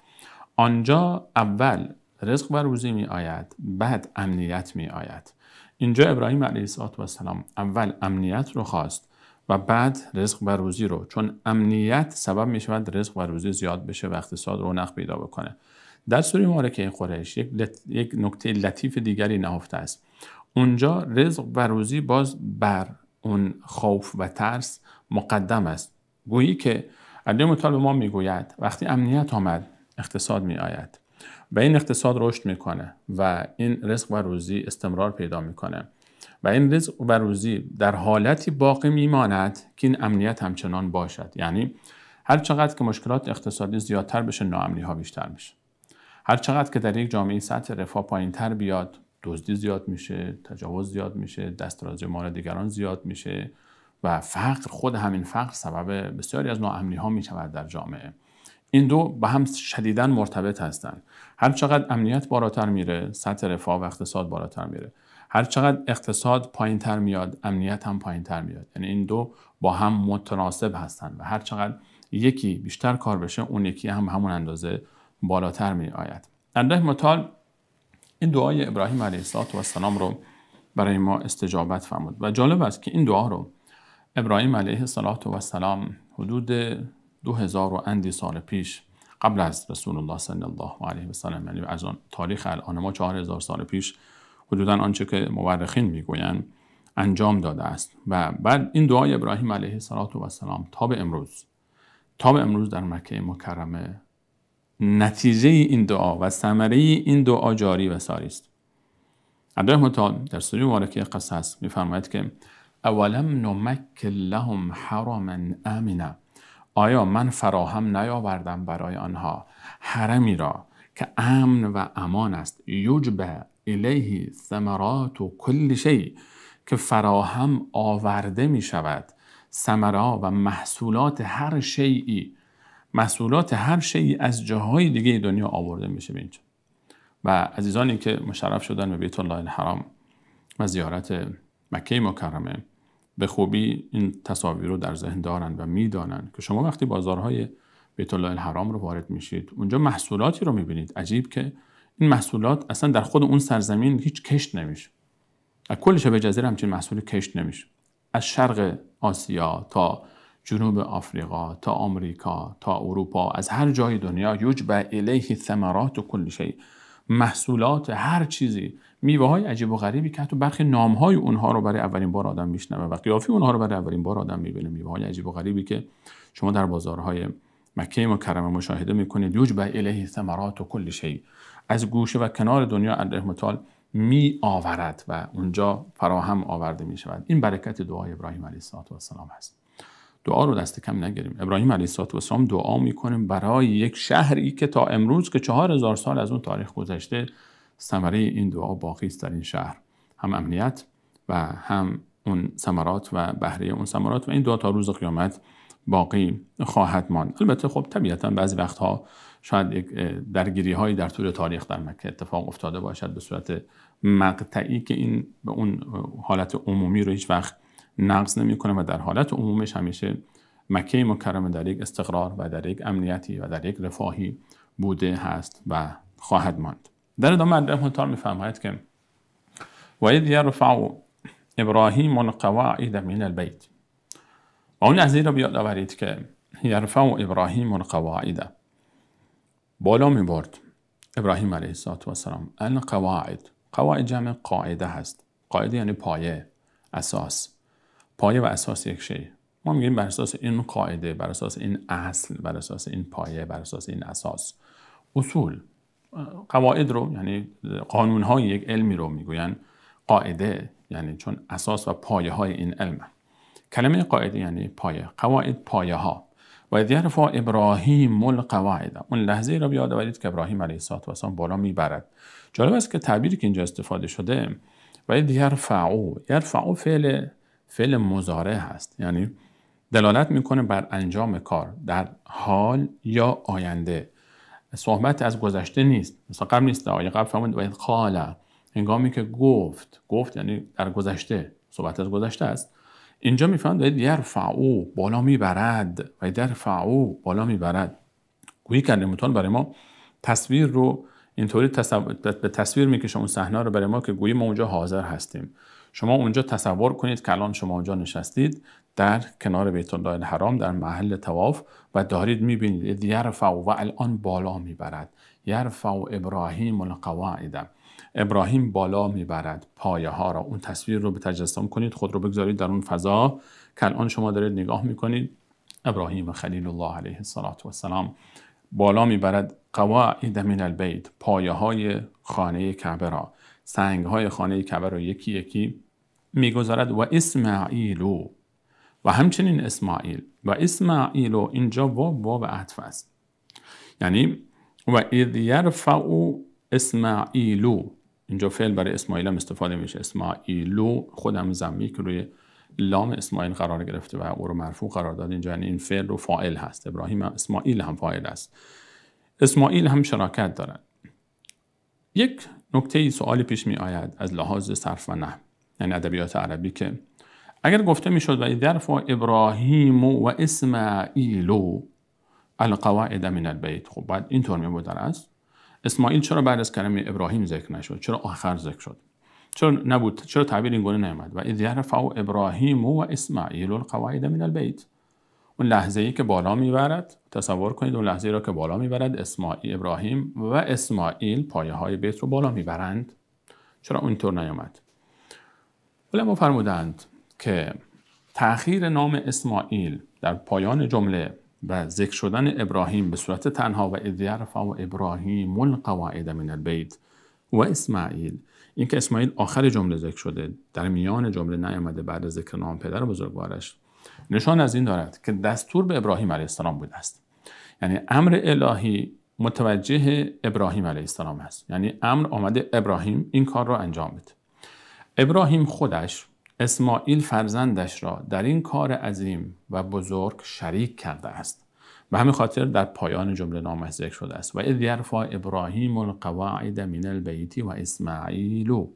آنجا اول رزق و روزی می آید، بعد امنیت می آید. اینجا ابراهیم علیه السلام اول امنیت رو خواست و بعد رزق و روزی رو، چون امنیت سبب می شود رزق و روزی زیاد بشه و اقتصاد رونق پیدا بکنه. در سوره مبارکه قریش یک نکته لطیف دیگری نهفته است. اونجا رزق و روزی باز بر اون خوف و ترس مقدم است. گویی که الله متعال به ما میگوید وقتی امنیت آمد اقتصاد می آید و این اقتصاد رشد میکنه و این رزق و روزی استمرار پیدا میکنه و این رزق و روزی در حالتی باقی میماند که این امنیت همچنان باشد. یعنی هر چقدر که مشکلات اقتصادی زیادتر بشه ناامنی ها بیشتر میشه. هر چقدر که در یک جامعه سطح رفاه پایینتر بیاد دزدی زیاد میشه، تجاوز زیاد میشه، دسترازی مال دیگران زیاد میشه و فقر، خود همین فقر سبب بسیاری از ناامنی ها میشود در جامعه. این دو با هم شدیداً مرتبط هستند. هر چقدر امنیت بالاتر میره سطح رفاه و اقتصاد بالاتر میره، هر چقدر اقتصاد پایینتر میاد امنیت هم پایینتر میاد. یعنی این دو با هم متناسب هستند و هر چقدر یکی بیشتر کار بشه اون یکی هم همون اندازه بالاتر می آید. الله متعال این دعای ابراهیم علیه السلام رو برای ما استجابت فرمود و جالب است که این دعا رو ابراهیم علیه السلام حدود 2000 و اندی سال پیش قبل از رسول الله صلی الله علیه و سلم، یعنی از آن تاریخ الان ما 4000 سال پیش حدوداً آنچه که مورخین میگویند انجام داده است. و بعد این دعای ابراهیم علیه السلام تا به امروز در مکه مکرمه نتیجه این دعا و ثمره این دعا جاری و ساری است. الله متعال در سوره مبارکه قصص می‌فرماید که اولم نمکن لهم حرما آمنا، آیا من فراهم نیاوردم برای آنها حرمی را که امن و امان است، یجبى الیه ثمرات کل شیء، که فراهم آورده می شود ثمرات و محصولات هر شیئی، محصولات هر شیئی از جاهای دیگه دنیا آورده میشه به اینجا. و عزیزانی که مشرف شدن به بیت الله الحرام و زیارت مکه مکرمه به خوبی این تصاویر رو در ذهن دارن و میدانن که شما وقتی بازارهای بیت الله الحرام رو وارد میشید اونجا محصولاتی رو میبینید عجیب که این محصولات اصلا در خود اون سرزمین هیچ کشت نمیشه. از کل شبه جزیره همچین محصولی کشت نمیشه. از شرق آسیا تا جنوب آفریقا تا آمریکا تا اروپا، از هر جای دنیا یجبى الیه ثمرات کل شیء، محصولات هر چیزی، میوه های عجیب و غریبی که حتی برخی نام های اونها رو برای اولین بار آدم میشنوه و قیافه اونها رو برای اولین بار آدم میبینه، میوه های عجیب و غریبی که شما در بازارهای مکه مکرمه مشاهده میکنید. یجبى الیه ثمرات کل شیء، از گوشه و کنار دنیا الله متعال می آورد و اونجا فراهم آورده می شود. این برکت دعای ابراهیم علیه السلام هست. دعا رو دست کم نگیریم. ابراهیم علیه السلام دعا میکنه برای یک شهری که تا امروز که 4000 سال از اون تاریخ گذشته ثمره این دعا باقی است در این شهر، هم امنیت و هم اون ثمرات و بهره اون ثمرات، و این دعا تا روز قیامت باقی خواهد ماند. البته خب طبیعتا بعضی وقتها شاید یک درگیری هایی در طول تاریخ در مکه اتفاق افتاده باشد به صورت مقطعی که این به اون حالت عمومی رو هیچ وقت نقض نمی‌کنه و در حالت عمومش همیشه مکه مکرمه در یک استقرار و در یک امنیتی و در یک رفاهی بوده هست و خواهد ماند. در ادامه الله متعال می‌فرماید که و اذ یرفع ابراهیم القواعد من البیت، و اون لحظه را بیاد آورید که یرفع ابراهیم القواعد، بالا می برد ابراهیم علیه السلام القواعد. قواعد جمع قاعده هست. قاعده یعنی پایه، اساس، پایه و اساس یک شی. ما میگیم بر اساس این قاعده، بر اساس این اصل، بر اساس این پایه، بر اساس این اساس. اصول، قواعد رو یعنی قانون‌های یک علمی رو میگوین قاعده، یعنی چون اساس و پایه های این علم. کلمه قاعده یعنی پایه، قواعد پایه ها. و اذ یرفع ابراهیم القواعد، اون لحظه را بیاد آورید که ابراهیم علیه السلام بالا میبرد. جالب است که تعبیری که اینجا استفاده شده و اذ یرفع فعل مضارع هست، یعنی دلالت میکنه بر انجام کار در حال یا آینده. صحبت از گذشته نیست، مثلا قبل نیست. آیه قبل فرمود و اذ قال، هنگامی که گفت یعنی در گذشته، صحبت از گذشته است. اینجا میفهمند و یرفعو بالا میبرد، و یرفعو بالا میبرد. گویی که متون برای ما تصویر رو اینطوری به تصویر میکشه اون صحنه رو برای ما که گویی ما اونجا حاضر هستیم. شما اونجا تصور کنید که الان شما اونجا نشستید در کنار بیت الله الحرام در محل طواف و دارید میبینید یرفع و الان بالا میبرد. یرفع ابراهیم القواعد، ابراهیم بالا میبرد پایه ها را. اون تصویر رو به تجسم کنید، خود رو بگذارید در اون فضا که الان شما دارید نگاه میکنید. ابراهیم خلیل الله علیه السلام بالا میبرد قواعد من البیت، پایه های خانه کعبه را، سنگ های خانه کعبه را یکی یکی میگذارد. و اسماعیل، و همچنین اسماعیل. و اسماعیل اینجا واو عطف است، یعنی و اذ یرفع اسماعیل، اینجا فعل برای اسماعیل هم استفاده میشه. اسماعیل خودم ضمی که روی لام اسماعیل قرار گرفته و او رو مرفوع قرار داد اینجا، یعنی این فعل رو فاعل هست. ابراهیم هم اسماعیل هم فاعل است. اسماعیل هم شراکت دارد. یک نکته سوالی پیش می آید از لحاظ صرف و نحو، یعنی ادبیات عربی، که اگر گفته میشد و اذ یرفع ابراهیم و اسماعیل القواعد من البیت، خب بعد اینطور می بود است. اسماعیل چرا بعد از کلمه ابراهیم ذکر نشد؟ چرا آخر ذکر شد؟ چرا نبود؟ چرا تعبیر این گونه نیامد؟ و اذ یرفع ابراهیم و اسماعیل القواعد من البیت، اون لحظه ای که بالا میبرد، تصور کنید اون لحظه را که بالا میبرد ابراهیم و اسماعیل پایه های بیت رو بالا میبرند. چرا اونطور نیامد؟ علما فرمودند که تأخیر نام اسماعیل در پایان جمله و ذکر شدن ابراهیم به صورت تنها و اذ یرفع ابراهیم القواعد من البیت و اسماعیل، این که اسماعیل آخر جمله ذکر شده، در میان جمله نیامده بعد از ذکر نام پدر بزرگوارش، نشان از این دارد که دستور به ابراهیم علیه السلام بوده است. یعنی امر الهی متوجه ابراهیم علیه السلام است. یعنی امر آمده ابراهیم این کار را انجام بده. ابراهیم خودش اسماعیل فرزندش را در این کار عظیم و بزرگ شریک کرده است. به همین خاطر در پایان جمله نامش ذکر شده است و اذ یرفع ابراهیم القواعد من البیت و اسماعیل.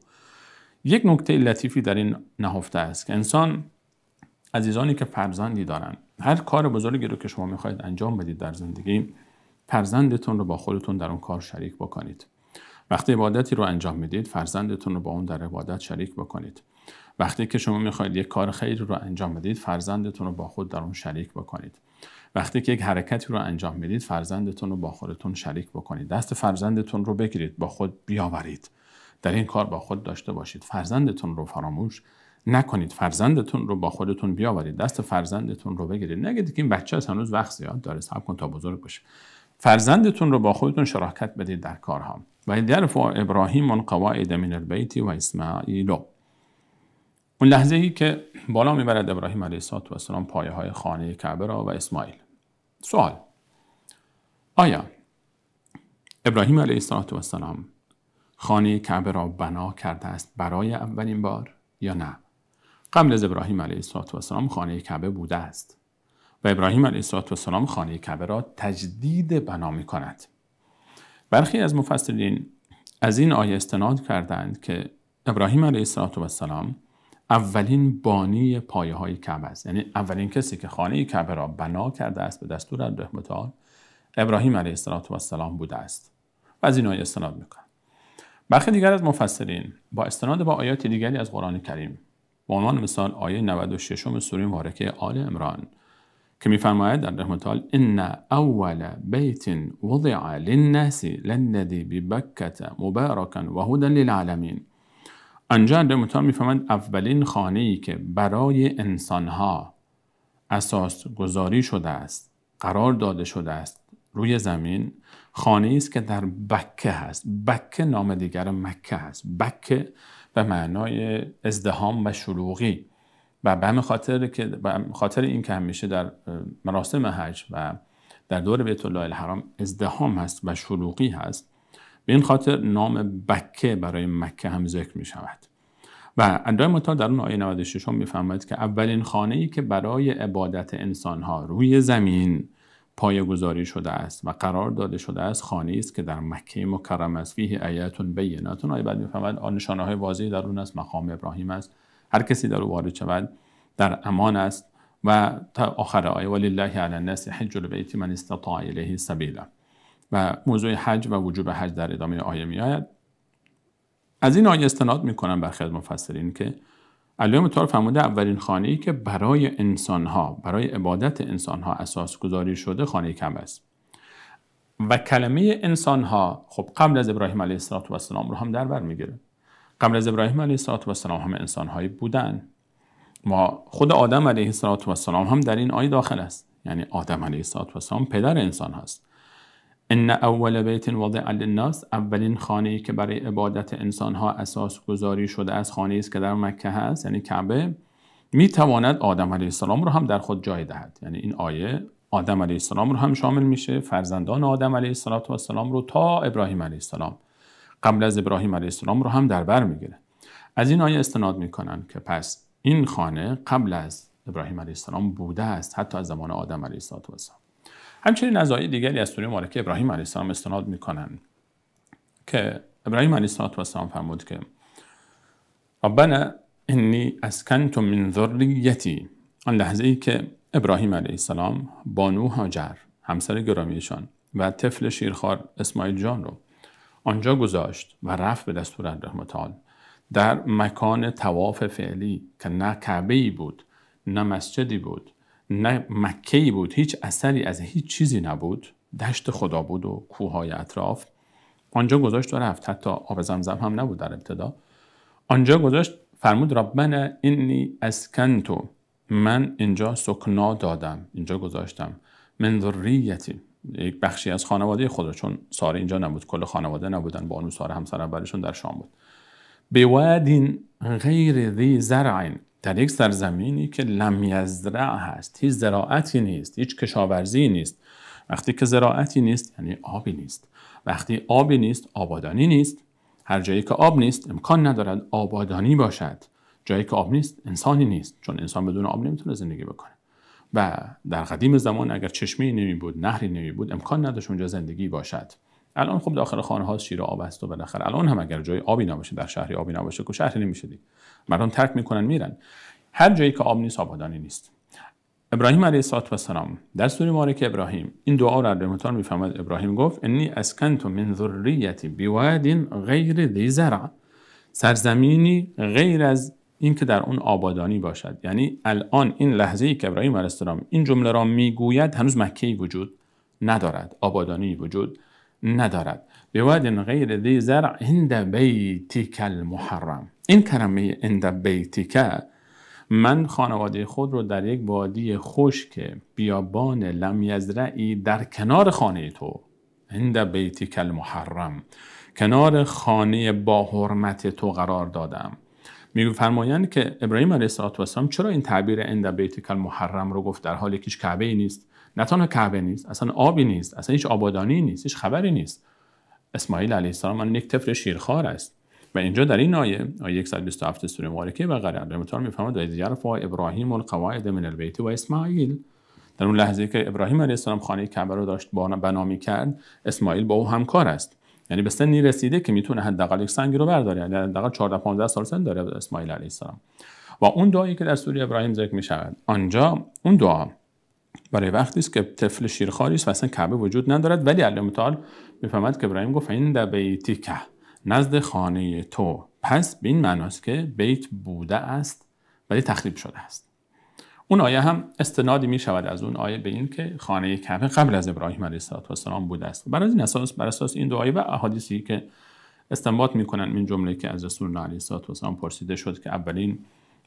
یک نکته لطیفی در این نهفته است که انسان، عزیزانی که فرزندی دارند، هر کار بزرگی رو که شما میخواید انجام بدید در زندگی، فرزندتون رو با خودتون در اون کار شریک بکنید. وقتی عبادتی رو انجام میدید، فرزندتون رو با اون در عبادت شریک بکنید. وقتی که شما میخواید یک کار خیر رو انجام بدید، فرزندتون رو با خود در اون شریک بکنید. وقتی که یک حرکتی رو انجام میدید، فرزندتون رو با خودتون شریک بکنید. دست فرزندتون رو بگیرید، با خود بیاورید. در این کار با خود داشته باشید. فرزندتون رو فراموش نکنید. فرزندتون رو با خودتون بیاورید. دست فرزندتون رو بگیرید. نگید که این بچه هنوز وقت زیاد داره، صبر کن تا بزرگ بشه. فرزندتون رو با خودتون شراکت بدید در کارها. و یرفع ابراهیم القواعد من البیت و اسماعیل. اون لحظه ای که بالا میبرد ابراهیم علیه السلام پایه های خانه کعبه را و اسماعیل. سوال: آیا ابراهیم علیه السلام خانه کعبه را بنا کرده است برای اولین بار یا نه؟ قبل از ابراهیم علیه السلام خانه کعبه بوده است و ابراهیم علیه السلام خانه کعبه را تجدید بنا می کند. برخی از مفسرین از این آیه استناد کردند که ابراهیم علیه السلام اولین بانی پایه های کعبه است. یعنی اولین کسی که خانه کعبه را بنا کرده است به دستور الله تعالی ابراهیم علیه السلام بوده است و از این آیه استناد میکنند. برخی دیگر از مفسرین با استناد با آیات دیگری از قرآن کریم، به عنوان مثال آیه 96 سوره مبارکه آل عمران که می‌فرماید در رحمت الله ان اول بیت وضع للناس للذی ببکة مبارکا و هدی للعالمین، آنجا در رحمت الله می‌فرماید اولین خانه‌ای که برای انسان‌ها اساس گذاری شده است، قرار داده شده است روی زمین، خانه‌ای است که در بکه هست. بکه نام دیگر مکه هست. بکه به معنای ازدحام و شلوغی و به همین خاطر این که همیشه در مراسم حج و در دور بیت الله الحرام ازدحام هست و شلوغی هست، به این خاطر نام بکه برای مکه هم ذکر می شود. و الله متعال در اون آیه 96 هم می‌فرماید که اولین خانه‌ای که برای عبادت انسان‌ها روی زمین پایه‌گذاری شده است و قرار داده شده است، خانه‌ای است که در مکه مکرمه است، فیه آیات بینات. آیه بعد می‌فرماید نشانه‌های واضحی در اون است، مقام ابراهیم است، هر کسی در او وارد شود در امان است. و تا آخر آیه ولله علی الناس حج البیت من استطاع الیه سبیلا و موضوع حج و وجوب حج در ادامه آیه میآید. از این آیه استناد میکنم برخی از مفسرین که الله متعال فرموده اولین خانه‌ای که برای انسان‌ها، برای عبادت انسان‌ها اساس گذاری شده خانه کعبه است. و کلمه انسان‌ها خب قبل از ابراهیم علیه السلام رو هم در بر میگیره. قبل از ابراهیم علیه السلام هم انسان‌هایی بودن و خود آدم علیه السلام هم در این آیه داخل است. یعنی آدم علیه السلام پدر انسان هست. ان اول بیت وضع للناس، اولین خانه‌ای که برای عبادت انسان‌ها اساس گذاری شده است خانه‌ای است که در مکه هست، یعنی کعبه، میتواند آدم علیه السلام رو هم در خود جای دهد. یعنی این آیه آدم علیه السلام رو هم شامل میشه، فرزندان آدم علیه السلام رو تا ابراهیم علیه السلام، قبل از ابراهیم علیه السلام رو هم در بر میگیره. از این آیه استناد میکنن که پس این خانه قبل از ابراهیم علیه السلام بوده است، حتی از زمان آدم علیه السلام. همچنین از آیه دیگری از سوره مبارکه ابراهیم علیه السلام استناد میکنن که ابراهیم علیه السلام فرمود که ربنا انی اسکنت من ذریتی، آن لحظه ای که ابراهیم علیه السلام بانو هاجر همسر گرامیشان و طفل شیرخوار اسماعیل جان رو آنجا گذاشت و رفت به دستور الله تعالی در مکان طواف فعلی که نه کعبه‌ای بود، نه مسجدی بود، نه مکه‌ای بود، هیچ اثری از هیچ چیزی نبود، دشت خدا بود و کوههای اطراف. آنجا گذاشت و رفت. حتی آب زمزم هم نبود در ابتدا. آنجا گذاشت، فرمود ربنا انی اسکنتو، من اینجا سکنا دادم، اینجا گذاشتم، من ذریتی، یک بخشی از خانواده خود، چون ساره اینجا نبود، کل خانواده نبودن، بانو ساره همسر اولشون در شام بود، بواد غیر ذی زرع، در یک سرزمینی که لم یزرع هست، هیچ زراعتی نیست، هیچ کشاورزی نیست. وقتی که زراعتی نیست یعنی آبی نیست. وقتی آبی نیست آبادانی نیست. هر جایی که آب نیست امکان ندارد آبادانی باشد. جایی که آب نیست انسانی نیست، چون انسان بدون آب نمیتونه زندگی بکنه. و در قدیم زمان اگر چشمه‌ای نمی بود، نهری نمی بود، امکان نداشت اونجا زندگی باشد. الان خب داخل خانه‌ها شیر و آب است و بالاخره الان هم اگر جای آبی نباشه، در شهری آبی نباشه که شهری نمیشه دیگه. مردم ترک میکنن میرن. هر جایی که آب نیست آبادانی نیست. ابراهیم علیه السلام در سوره مبارکه ابراهیم این دعا را در متال میفهمد. ابراهیم گفت انی اسکنت من ذریتی بواد غیر ذی زرع، سرزمینی غیر از این که در اون آبادانی باشد. یعنی الان این لحظه ای که ابراهیم علیه السلام این جمله را میگوید هنوز مکه‌ای وجود ندارد، آبادانی وجود ندارد. بواد غیر ذی زرع عند بیتک المحرم. این کلمه عند بیتک، من خانواده خود رو در یک وادی خشک بیابان لم یزرعی در کنار خانه تو، عند بیتک المحرم، کنار خانه با حرمت تو قرار دادم. می‌فرمایند که ابراهیم علیه السلام چرا این تعبیر عند بیتک المحرم رو گفت در حالی که هیچ کعبه‌ای نیست؟ نه تنها کعبه نیست، اصلا آبی نیست، اصلا هیچ آبادانی نیست، هیچ خبری نیست. اسماعیل علیه السلام یک طفل شیرخوار است. و اینجا در این آیه 127 سوره مبارکه بقره در متال میفهمد و یرفع ابراهیم القواعد من البیت و اسماعیل، در اون لحظه که ابراهیم علیه السلام خانه کعبه رو داشت بنا می‌کرد، اسماعیل با او همکار است. یعنی به سنی رسیده که میتونه حداقل یک سنگ رو برداره، یعنی حداقل 14 15 سال سن داره اسماعیل علیه السلام. و اون دعایی که در سوره ابراهیم ذکر می‌شود، آنجا اون دعا برای وقتی است که طفل شیرخواری است و اصلا کعبه وجود ندارد، ولی الله تعالی میفهمد که ابراهیم گفت این در بیتک، نزد خانه تو. پس به این معناست که بیت بوده است ولی تخریب شده است. اون آیه هم استنادی می شود از اون آیه به این که خانه کعبه قبل از ابراهیم علیه السلام بوده است. بر اساس این دو آیه و احادیثی که استنباط میکنن این جمله که از رسول الله علیه السلام پرسیده شد که اولین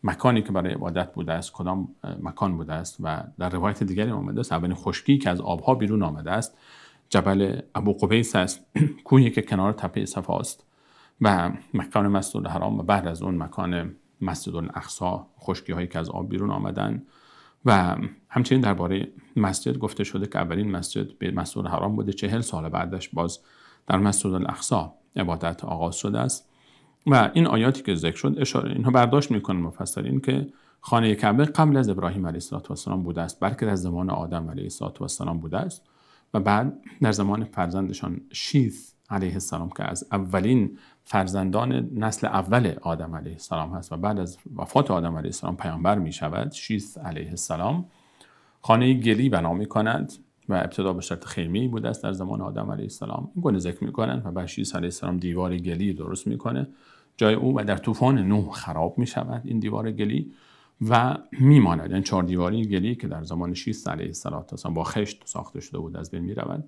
مکانی که برای عبادت بوده است کدام مکان بوده است، و در روایت دیگری آمده است اولین خشکی که از آبها بیرون آمده است جبل ابو قبیس است، کوهی که کنار تپه صفا است و مکان مسجد الحرام، و بعد از اون مکان مسجد الاقصی، خشکی هایی که از آب بیرون آمدن. و همچنین درباره مسجد گفته شده که اولین مسجد به مسجد الحرام بوده، 40 سال بعدش باز در مسجد الاقصی عبادت آغاز شده است. و این آیاتی که ذکر شد اشاره اینها برداشت میکنن مفسرین که خانه کعبه قبل از ابراهیم علیه السلام بوده است، بلکه در زمان آدم علیه السلام بوده است و بعد در زمان فرزندشان شیث علیه السلام که از اولین فرزندان نسل اول آدم علیه السلام هست و بعد از وفات آدم علیه السلام پیامبر می شود، شیث علیه السلام خانه گلی بنا می کند و ابتدا به شکل خیمه‌ای بوده است در زمان آدم علیه السلام. این گونه ذکر می کنند و بعد شیث علیه السلام دیوار گلی درست می کنه جای او و در طوفان نوح خراب می شود این دیوار گلی و میماند. یعنی 4 دیواری گلی که در زمان شیث علیه السلام با خشت ساخته شده بود از بین می رود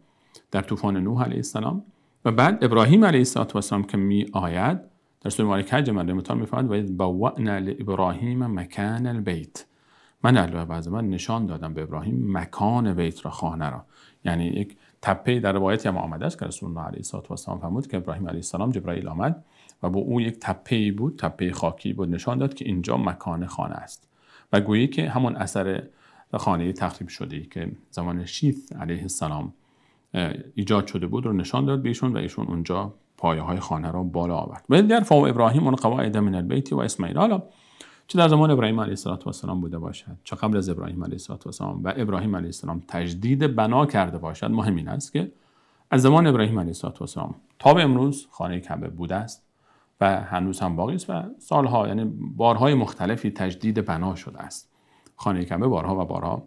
در طوفان نوح علیه السلام. و بعد ابراهیم علیه السلام که می آید در سوره مبارکه حج مطال می فرماید و اذ بوأنا لابراهیم مکان البیت، من الله بعض من نشان دادم به ابراهیم مکان بیت را، خانه را. یعنی یک تپه در روایتی هم آمده است که رسول الله علیه السلام فرمود که ابراهیم علیه السلام جبرائیل آمد و با او یک تپه‌ای بود، تپه خاکی بود، نشان داد که اینجا مکان خانه است و گویی که همون اثر خانه تخریب شده که زمان شیث علیه السلام ایجاد شده بود رو نشان داد بهشون و ایشون اونجا پایه‌های خانه را بالا آورد. و در فو ابراهیم القواعد من البیت و اسماعیل، حالا چه در زمان ابراهیم علیه السلام بوده باشد، چه قبل از ابراهیم علیه السلام و ابراهیم علیه السلام تجدید بنا کرده باشد، مهم این است که از زمان ابراهیم علیه السلام تا به امروز خانه کعبه بوده است و هنوز هم باقی است و سالها یعنی بارهای مختلفی تجدید بنا شده است. خانه کعبه بارها و بارها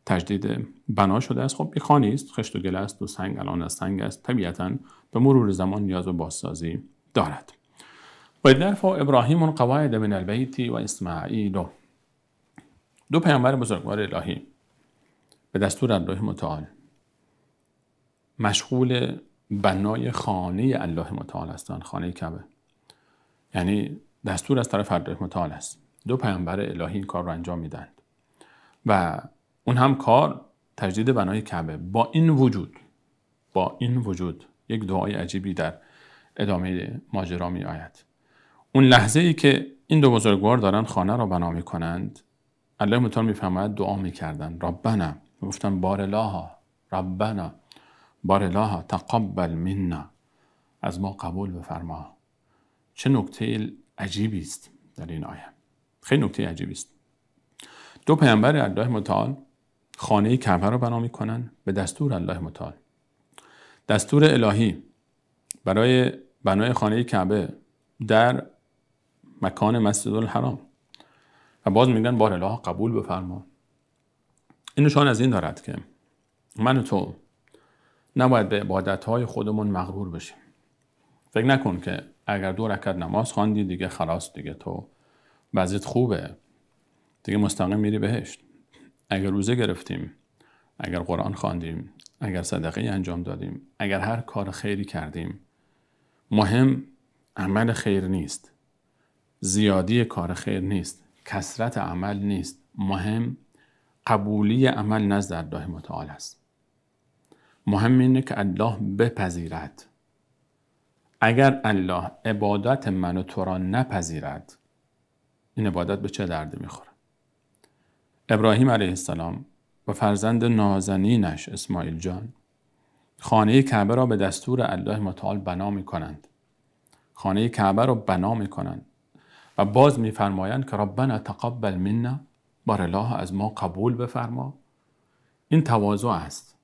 تجدید بنا شده است. خب این خانه است، خشت و گل است و سنگ الان از سنگ است، طبیعتاً به مرور زمان نیاز به بازسازی دارد. و یرفع ابراهیم القواعد من البیت و اسماعیل، دو پیامبر بزرگوار الهی به دستور الله متعال مشغول بنای خانه الله متعال هستند، خانه کعبه. یعنی دستور از طرف الله متعال است، دو پیامبر الهی این کار رو انجام میدند و اون هم کار تجدید بنای کعبه. با این وجود یک دعای عجیبی در ادامه ماجرا می آید. اون لحظه ای که این دو بزرگوار دارن خانه را بنا میکنند، الله متعال میفرماید دعا میکردن ربنا، گفتن بارالله، ربنا بارالله تقبل منا، از ما قبول بفرما. چه نکته عجیبی است در این آیه، خیلی نکته عجیبی است. دو پیامبر الله متعال خانه کعبه را بنا میکنن به دستور الله متعال. دستور الهی برای بنای خانه کعبه در مکان مسجد الحرام و باز میگن بارالله قبول بفرما. این نشان از این دارد که من و تو نباید به عبادتهای خودمون مغرور بشیم. فکر نکن که اگر 2 رکعت نماز خواندی دیگه خلاص، دیگه تو وضعیت خوبه، دیگه مستقیم میری بهشت. اگر روزه گرفتیم، اگر قرآن خواندیم، اگر صدقه انجام دادیم، اگر هر کار خیری کردیم، مهم عمل خیر نیست، زیادی کار خیر نیست، کثرت عمل نیست، مهم قبولی عمل نزد الله متعال است. مهم اینه که الله بپذیرد. اگر الله عبادت من و تو را نپذیرد، این عبادت به چه دردی میخوره؟ ابراهیم علیه السلام و فرزند نازنینش اسماعیل جان خانه کعبه را به دستور الله متعال بنا میکنند. خانه کعبه را بنا میکنند و باز میفرمایند که ربنا تقبل منا، بارالله از ما قبول بفرما. این تواضع است،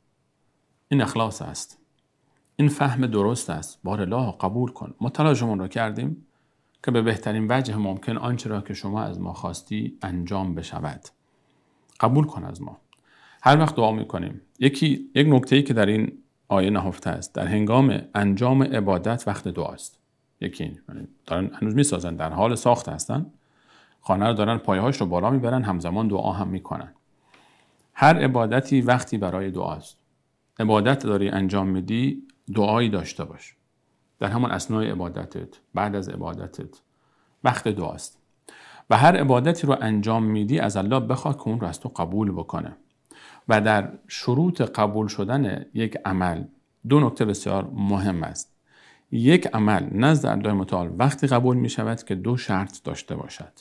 این اخلاص است، این فهم درست است. بارالله قبول کن. ما تلاشمون را کردیم که به بهترین وجه ممکن آنچه را که شما از ما خواستی انجام بشود. قبول کن از ما. هر وقت دعا میکنیم، یک نکته‌ای که در این آیه نهفته است، در هنگام انجام عبادت وقت دعاست. یکی دارن هنوز میسازن، در حال ساخت هستن، خانه رو دارن پایه‌هاش رو بالا میبرن، همزمان دعا هم میکنن. هر عبادتی وقتی برای دعاست. عبادت داری انجام میدی، دعایی داشته باش. در همون اثنای عبادتت، بعد از عبادتت وقت دعاست. و هر عبادتی رو انجام میدی از الله بخواه که اون رو از تو قبول بکنه. و در شروط قبول شدن یک عمل 2 نکته بسیار مهم است. یک عمل نزد الله متعال وقتی قبول می شود که 2 شرط داشته باشد.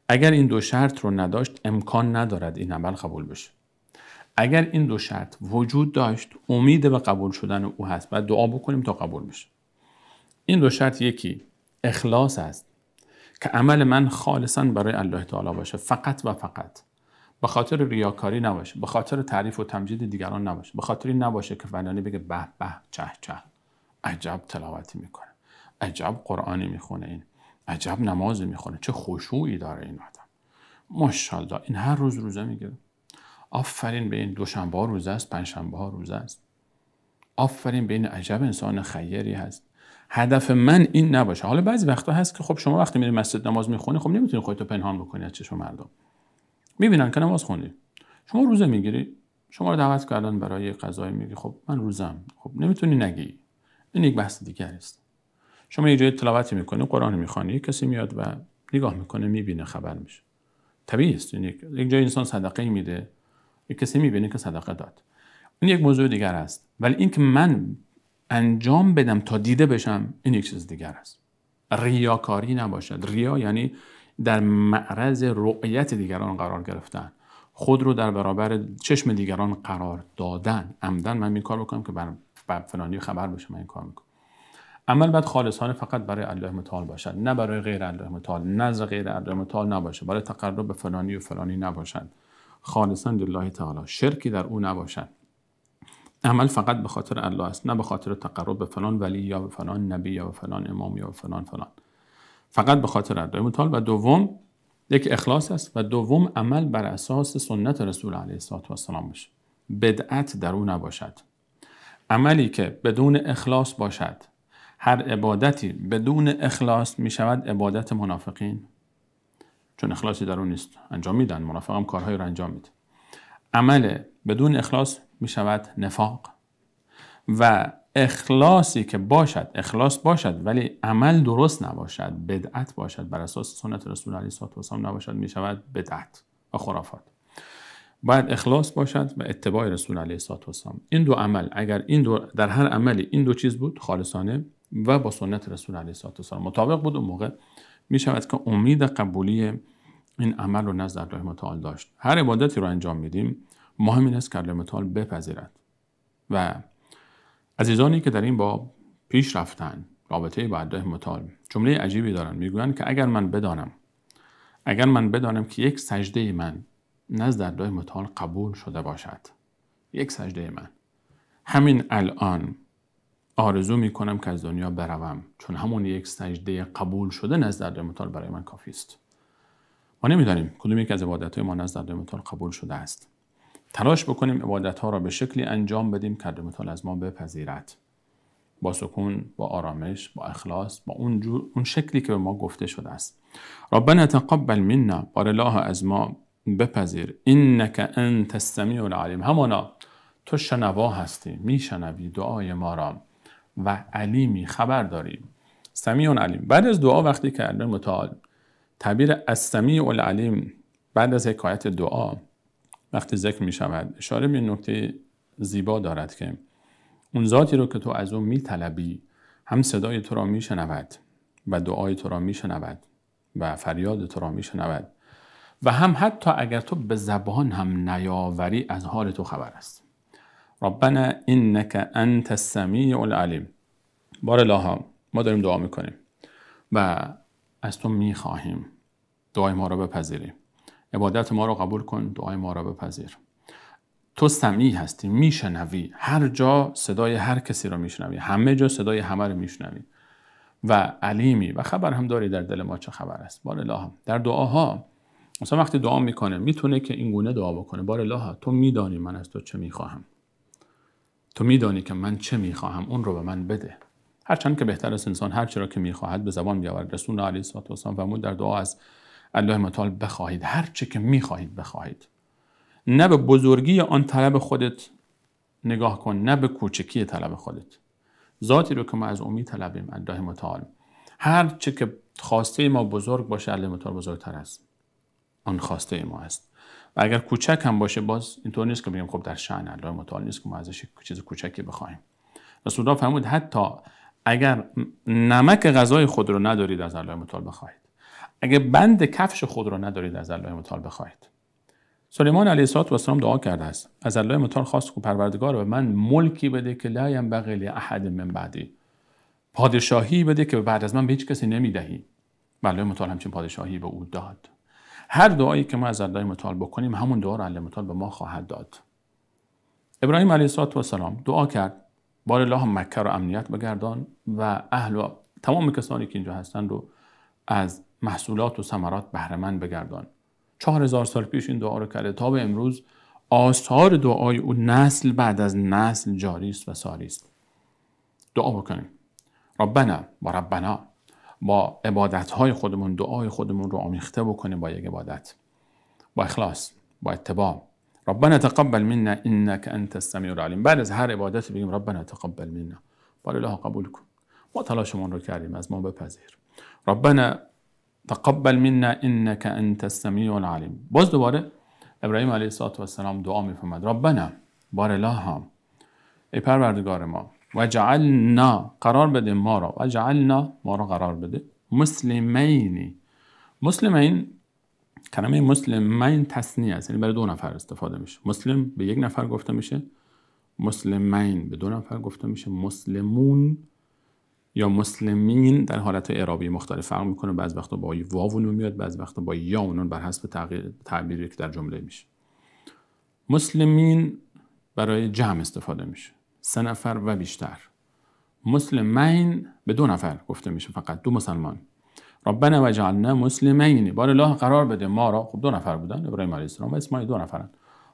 اگر این 2 شرط رو نداشت، امکان ندارد این عمل قبول بشه. اگر این 2 شرط وجود داشت، امید به قبول شدن او هست و دعا بکنیم تا قبول بشه. این 2 شرط، یکی اخلاص است که عمل من خالصاً برای الله تعالی باشه، فقط و فقط، به خاطر ریاکاری نباشه، به خاطر تعریف و تمجید دیگران نباشه، به خاطر این نباشه که فلانی بگه به به چه چه، عجب تلاوتی میکنه، عجب قرآنی میخونه، این عجب نمازی میخونه، چه خشوعی داره این آدم، ماشاءالله این هر روز روزه میگیره، آفرین به این دوشنبه ها روزه است، پنجشنبه ها روزه است، آفرین به این عجب انسان خیری هست. هدف من این نباشه. حالا بعضی وقتا هست که خب شما وقتی میری مسجد نماز میخونی، خب نمیتونی خودتو پنهان بکنی از چشم مردم. میبینن که نماز خوندی، شما روزه میگیری، شما رو دعوت کردن برای غذای، میگی خب من روزم، خب نمیتونی نگی، این یک بحث دیگه است. شما یه جای تلاوتی میکنی، قرآن میخوانی، کسی میاد و نگاه میکنه، میبینه، خبر میشه، طبیعی است. یک جای انسان صدقه میده، یک کسی میبینه که صدقه داد، این یک موضوع دیگر است. ولی اینکه من انجام بدم تا دیده بشم، این یک چیز دیگر است. ریاکاری نباشد. ریا یعنی در معرض رؤیت دیگران قرار گرفتن، خود رو در برابر چشم دیگران قرار دادن. عمدن من این کار بکنم که بر فلانی خبر بشه من این کار میکنم. عمل باید خالصانه فقط برای الله متعال باشد، نه برای غیر الله متعال، نظر غیر الله متعال نباشه، برای تقرب به فلانی و فلانی نباشد، خالصا لله تعالی، شرکی در او نباشد. عمل فقط به خاطر الله است، نه به خاطر تقرب به فلان ولی یا به فلان نبی یا به فلان امام یا به فلان، فقط به خاطر الله متعال. و دوم یک اخلاص است و دوم عمل بر اساس سنت رسول علیه السلام باشه، بدعت در او نباشد. عملی که بدون اخلاص باشد، هر عبادتی بدون اخلاص می شود عبادت منافقین، چون اخلاصی در اون نیست، انجام میدن، منافق هم کارهایی رو انجام میده. عمل بدون اخلاص می شود نفاق. و اخلاصی که باشد، اخلاص باشد ولی عمل درست نباشد، بدعت باشد، بر اساس سنت رسول علیه السلام نباشد، می شود بدعت و خرافات. باید اخلاص باشد و اتباع رسول علیه السلام. این 2 عمل، اگر این 2 در هر عملی این 2 چیز بود خالصانه، و با سنت رسول علیه السلام مطابق بود، اون موقع می شود که امید قبولی این عمل رو نزد الله متعال داشت. هر عبادتی رو انجام میدیم مهم این است که الله متعال بپذیرد. و عزیزانی که در این باب پیش رفتن رابطه با الله متعال جمله عجیبی دارن، میگویند که اگر من بدانم که یک سجده من نزد الله متعال قبول شده باشد، یک سجده من، همین الان آرزو میکنم که از دنیا بروم، چون همون یک سجده قبول شده نزد الله متعال برای من کافی است. ما نمیدانیم کدوم یک از عبادت‌های ما نزد الله متعال قبول شده است. تلاش بکنیم عبادت‌ها را به شکلی انجام بدیم که الله متعال از ما بپذیرد، با سکون، با آرامش، با اخلاص، با اون شکلی که به ما گفته شده است. ربنا تقبل منا، بار الله از ما بپذیر، انک انت السمیع العلیم، همانا تو شنوا هستی، میشنوی دعای ما را و علیمی، خبر داریم. سمیع علیم. بعد از دعا وقتی که الله متعال تعبیر السمیع العلیم بعد از حکایت دعا وقتی ذکر می شود، اشاره به نکته زیبا دارد که اون ذاتی رو که تو از اون می طلبی هم صدای تو را می شنود و دعای تو را می شنود و فریاد تو را می شنود و هم حتی اگر تو به زبان هم نیاوری از حال تو خبر است. ربنا انک انت السمیع العلیم. بار الله ما داریم دعا میکنیم و از تو میخواهیم دعای ما را بپذیری، عبادت ما را قبول کن، دعای ما را بپذیر. تو سمیع هستی، میشنوی، هر جا صدای هر کسی را میشنوی، همه جا صدای همه را میشنوی و علیمی و خبر هم داری در دل ما چه خبر است. بار الله در دعاها مثلا وقتی دعا میکنه میتونه که این گونه دعا بکنه، بار الله تو میدانی من از تو چه میخواهم، تو میدانی که من چه میخواهم، اون رو به من بده. هرچند که بهتر است انسان هر چی را که میخواهد به زبان بیاورد. رسول علیه السلام فرمود در دعا از الله متعال بخواهید، هر چی که میخواهید بخواهید، نه به بزرگی آن طلب خودت نگاه کن، نه به کوچکی طلب خودت. ذاتی رو که ما از اون میطلبیم الله متعال، هر چی که خواسته ما بزرگ باشه الله متعال بزرگتر است آن خواسته ما است. و اگر کوچک هم باشه باز اینطور نیست که بگیم خب در شأن الله متعال نیست که ما ازش چیز کوچکی بخوایم. رسول الله فرمود حتی اگر نمک غذای خود رو ندارید از الله متعال بخواهید، اگر بند کفش خود رو ندارید از الله متعال بخواهید. سلیمان علیه السلام دعا کرده است، از الله متعال خواست که پروردگار به من ملکی بده که لا ینبغی لاحد من بعدی، پادشاهی بده که بعد از من به هیچ کسی نمیدهی. و الله متعال همچین پادشاهی به او داد. هر دعایی که ما از الله متعال بکنیم همون دعا رو الله متعال به ما خواهد داد. ابراهیم علیه السلام دعا کرد بار الله مکه رو امنیت بگردان و اهل و تمام کسانی که اینجا هستن رو از محصولات و ثمرات بهره مند بگردان. 4000 سال پیش این دعا رو کرده، تا به امروز آثار دعای او نسل بعد از نسل جاری است و ساری است. دعا بکنیم ربنا و ربنا، با عبادت‌های خودمون دعای خودمون رو آمیخته بکنیم با یک عبادت، با اخلاص، با اتباع. ربنا تقبل منا انك انت السمیع العلیم. بعد از هر عبادت بگیم ربنا تقبل منا، بار الله قبول کن، ما تلاشمون رو کردیم از ما بپذیر. ربنا تقبل منا انك انت السمیع العلیم. باز دوباره ابراهیم علیه السلام دعا می‌فرماد ربنا، بار الله ای پروردگار ما، وجعلنا، قرار بده ما را، وجعلنا ما را قرار بده، مسلمین. مسلمین، کلمه مسلمین تثنیه است، یعنی برای دو نفر استفاده میشه. مسلم به یک نفر گفته میشه، مسلمین به دو نفر گفته میشه. مسلمون یا مسلمین در حالت اعرابی مختلف فرق میکنه، بعض وقتا با واو نون میاد، بعض وقتا با یا نون، بر حسب تعبیری که در جمله میشه. مسلمین برای جمع استفاده میشه، 3 نفر و بیشتر. مسلمین به 2 نفر گفته میشه، فقط 2 مسلمان. ربنا وجعلنا مسلمین، بار الله قرار بده ما را، خب 2 نفر بودن ابراهیم علیه السلام و اسماعیل 2 نفرن.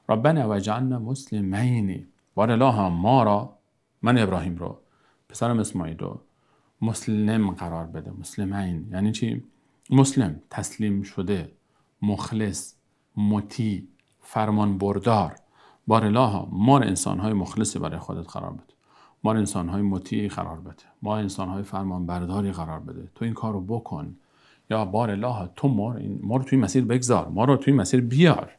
ربنا وجعلنا مسلمین، بار الله ما را، من ابراهیم رو، پسرم اسماعیل رو مسلم قرار بده. مسلمین یعنی چی؟ مسلم، تسلیم شده، مخلص، مطیع، فرمان بردار. بار الله ما را انسان‌های مخلصی برای خودت قرار بده، ما را انسان‌های مطیعی قرار بده، ما انسان‌های فرمان برداری قرار بده. تو این کار رو بکن. یا بار الله تو ما رو توی مسیر بگذار، ما رو توی مسیر بیار.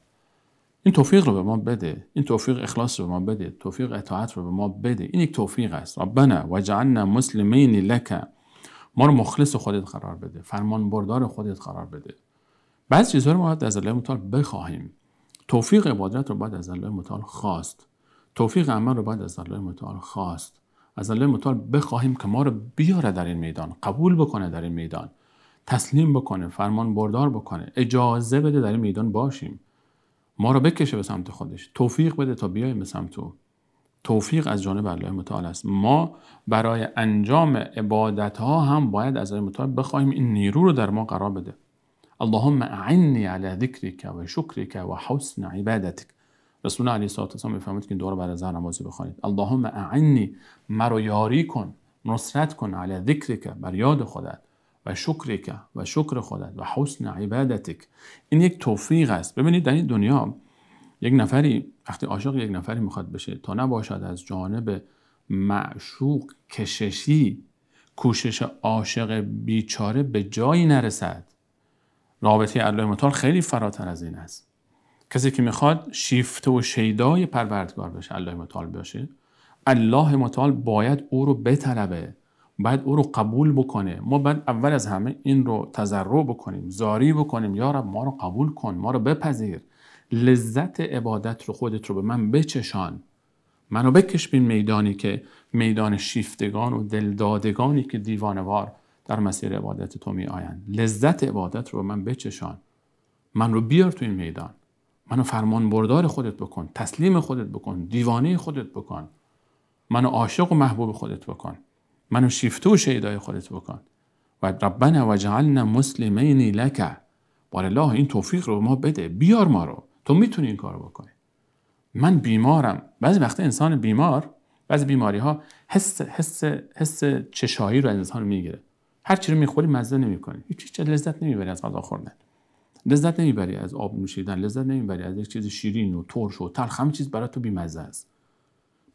این توفیق رو به ما بده، این توفیق اخلاص رو به ما بده، توفیق اطاعت رو به ما بده. این یک توفیق است. ربنا وجعلنا مسلمین لک، ما رو مخلص خودت قرار بده، فرمان بردار خودت قرار بده. بعضی چیزها رو ما باید از الله متعال بخواهیم. توفیق عبادت رو باید از الله متعال خواست، توفیق عمل رو باید از الله متعال خواست، از الله متعال بخواهیم که ما رو بیاره در این میدان، قبول بکنه در این میدان، تسلیم بکنه، فرمان بردار بکنه، اجازه بده در این میدان باشیم، ما رو بکشه به سمت خودش، توفیق بده تا بیایم به سمت او. توفیق از جانب الله متعال است. ما برای انجام عبادت ها هم باید از الله متعال بخواهیم این نیرو رو در ما قرار بده. اللهم اعنی علی ذکرک و شکرک و حسن عبادتک. رسول الله علیه الصلاه و السلام میفرماید که این دعا رو بعد از هر نمازی بخوانید. اللهم اعنی، مرا یاری کن، نصرت کن، علی ذکرک، بر یاد خودت، و شکرک، و شکر خودت، و حسن عبادتک. این یک توفیق است. ببینید در این دنیا یک نفری وقتی عاشق یک نفری میخواد بشه، تا نباشد از جانب معشوق کششی، کوشش عاشق بیچاره به جایی نرسد. رابطه الله متعال خیلی فراتر از این است. کسی که میخواد شیفته و شیدای پروردگار بشه، الله متعال باشه، الله متعال باید او رو بطلبه، باید او رو قبول بکنه. ما باید اول از همه این رو تضرع بکنیم، زاری بکنیم، یا رب ما رو قبول کن، ما رو بپذیر، لذت عبادت رو خودت رو به من بچشان، منو بکش به این میدانی که میدان شیفتگان و دلدادگانی که دیوانوار در مسیر عبادت تو می آیند. لذت عبادت رو به من بچشان، من رو بیار تو این میدان، منو فرمان بردار خودت بکن، تسلیم خودت بکن، دیوانه خودت بکن، منو عاشق و محبوب خودت بکن، منو شیفته و شیدای خودت بکن. و ربنا وجعلنا مسلمین لک، بار الله این توفیق رو ما بده، بیار ما رو، تو میتونی این کارو بکنی. من بیمارم. بعضی وقتا انسان بیمار، بعضی بیماری ها حس چشایی رو از انسان میگیره. هر چی رو میخوری مزه نمیکنی، هیچ چیز لذت نمیبری از غذا خوردن، لذت نمیبری از آب نوشیدن، لذت نمیبری از یک چیز شیرین و ترش و تلخ، همه چیز برای تو بیمزه است.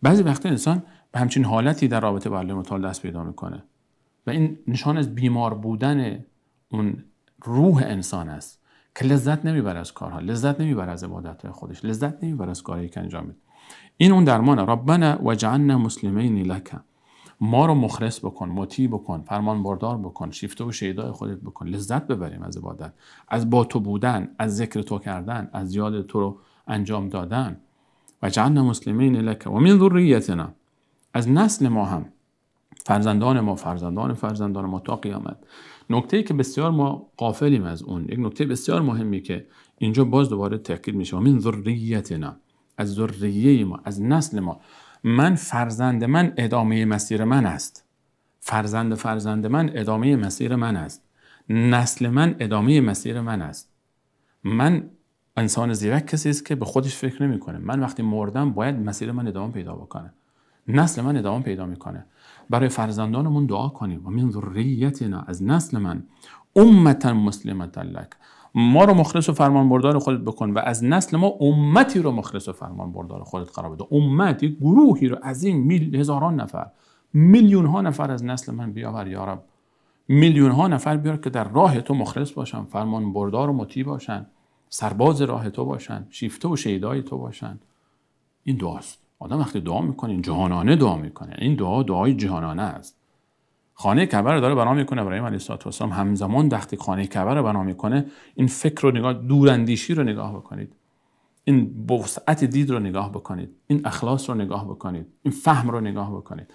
بعضی وقتا انسان به همچین حالتی در رابطه با الله متعال دست پیدا میکنه و این نشان از بیمار بودن اون روح انسان است که لذت نمیبره از کارها، لذت نمیبره از عبادتهای خودش، لذت نمیبره از کاری که انجام میده. این اون درمانه. ربنا وجعلنا مسلمین لک، ما رو مخلص بکن، مطیع بکن، فرمان بردار بکن، شیفته و شیدای خودت بکن، لذت ببریم از عبادت، از با تو بودن، از ذکر تو کردن، از یاد تو رو انجام دادن. وجعلنا مسلمین لک و من ذریتنا، از نسل ما هم، فرزندان ما، فرزندان ما تا قیامت. نکته‌ای که بسیار ما غافلیم از اون، یک نکته بسیار مهمی که اینجا باز دوباره تاکید میشه، من ذریتنا، از ذریه ما، از نسل ما. فرزند من ادامه مسیر من است، فرزند من ادامه مسیر من است، نسل من ادامه مسیر من است. من انسان زیرک کسی است که به خودش فکر نمیکنه. من وقتی مردم باید مسیر من ادامه پیدا بکنه، نسل من ادامه پیدا میکنه. برای فرزندانمون دعا کنیم و من ذریتنا، از نسل من، امتا مسلمتا لک، ما رو مخلص و فرمان بردار خودت بکن و از نسل ما امتی رو مخلص و فرمان بردار خودت قرار بده. امت، یک گروهی رو عظیم، هزاران نفر، میلیون ها نفر از نسل من بیاور یا رب، میلیون ها نفر بیار که در راه تو مخلص باشن، فرمان بردار و مطیع باشن، سرباز راه تو باشن، شیفته و شیدای تو باشن. این دعاست. آدم وقتی دعا میکنه جهانانه دعا میکنه. این دعای جهانانه است. خانه کعبه رو داره بنا میکنه ابراهیم علیه السلام، همزمان وقتی خانه کعبه رو بنا میکنه این فکر رو نگاه، دوراندیشی رو نگاه بکنید، این وسعت دید رو نگاه بکنید، این اخلاص رو نگاه بکنید، این فهم رو نگاه بکنید.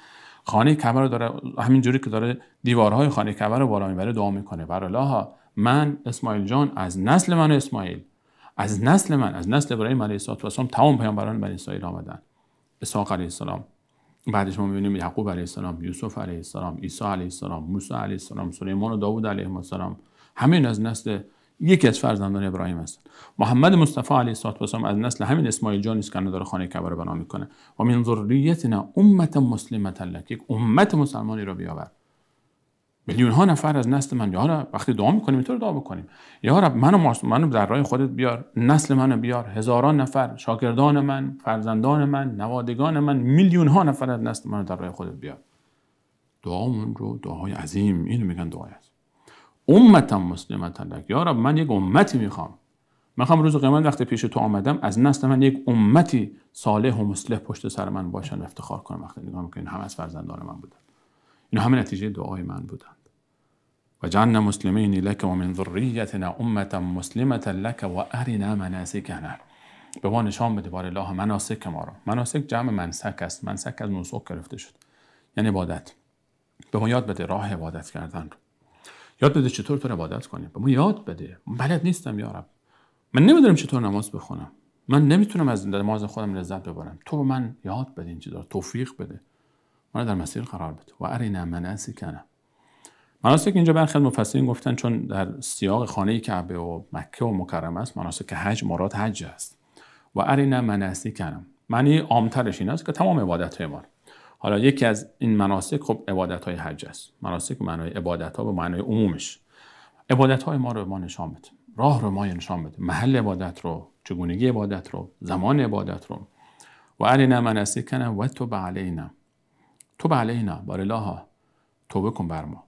خانه کعبه رو داره همین جوری که داره دیوارهای خانه کعبه رو بالا میبره دعا میکنه، برالله من اسماعیل جان از نسل من اسماعیل، از نسل من، از نسل ابراهیم علیه السلام تمام پیامبران بنی اسرائیل آمدن، اسحاق علیه السلام، بعدش ما می‌بینیم یعقوب علیه السلام، یوسف علیه السلام، عیسی علیه السلام، موسی علیه السلام، سلیمان و داوود علیه السلام، همین از نسل یکی از فرزندان ابراهیم هستند. محمد مصطفی علیه السلام از نسل همین اسماعیل جان است که داره خانه کعبه رو بنا میکنه. و من ذریتنا امه مسلمه لک، یک امت مسلمانی رو بیاور. میلیون ها نفر از نسل من، یا رب وقتی دعا میکنیم اینطور دعا بکنیم، یا رب منو در راه خودت بیار، نسل منو بیار، هزاران نفر، شاگردان من، فرزندان من، نوادگان من، میلیون ها نفر از نسل منو در راه خودت بیار. دعامون رو دعای عظیم، اینو میگن دعای است. امتا مسلمه لک، یا رب من یک امتی میخوام، من میخوام روز قیامت وقتی پیش تو آمدم از نسل من یک امتی صالح و مصلح پشت سر من باشن، افتخار کنم وقتی نگاه میکنم همه از فرزندان من بودن. اینا همه نتیجه دعای من بودند. و جعلنا مسلمین لک و من ذریتنا امة مسلمة لک و ارنا مناسکنا. به ما نشان بده بار الله مناسک ما را. مناسک جمع منسک است. منسک از نسک گرفته شد، یعنی عبادت. به ما یاد بده راه عبادت کردن رو. یاد بده چطور تو عبادت کنی. به ما یاد بده. من بلد نیستم یا رب. من نمیدونم چطور نماز بخونم. من نمیتونم از نماز خودم لذت ببرم. تو به من یاد بده این چیزا، توفیق بده. من در مسیر قرار بده. و ارنا مناسکنا. مناسک اینجا برخی از مفسرین گفتن چون در سیاق خانه کعبه و مکه و مکرمه است، مناسک حج مراد حج است. و ارنا مناسکنا معنی عامترش این است که تمام عبادت‌های ما. حالا یکی از این مناسک خب عبادت‌های حج است. مناسک معنای عبادت‌ها به معنای عمومش. عبادت‌های ما رو ما نشان بده. راه رو ما نشان بده. محل عبادت رو، چگونگی عبادت رو، زمان عبادت رو. و ارنا مناسکنا و تب علینا. تب علینا بار الله توبه کن بر ما.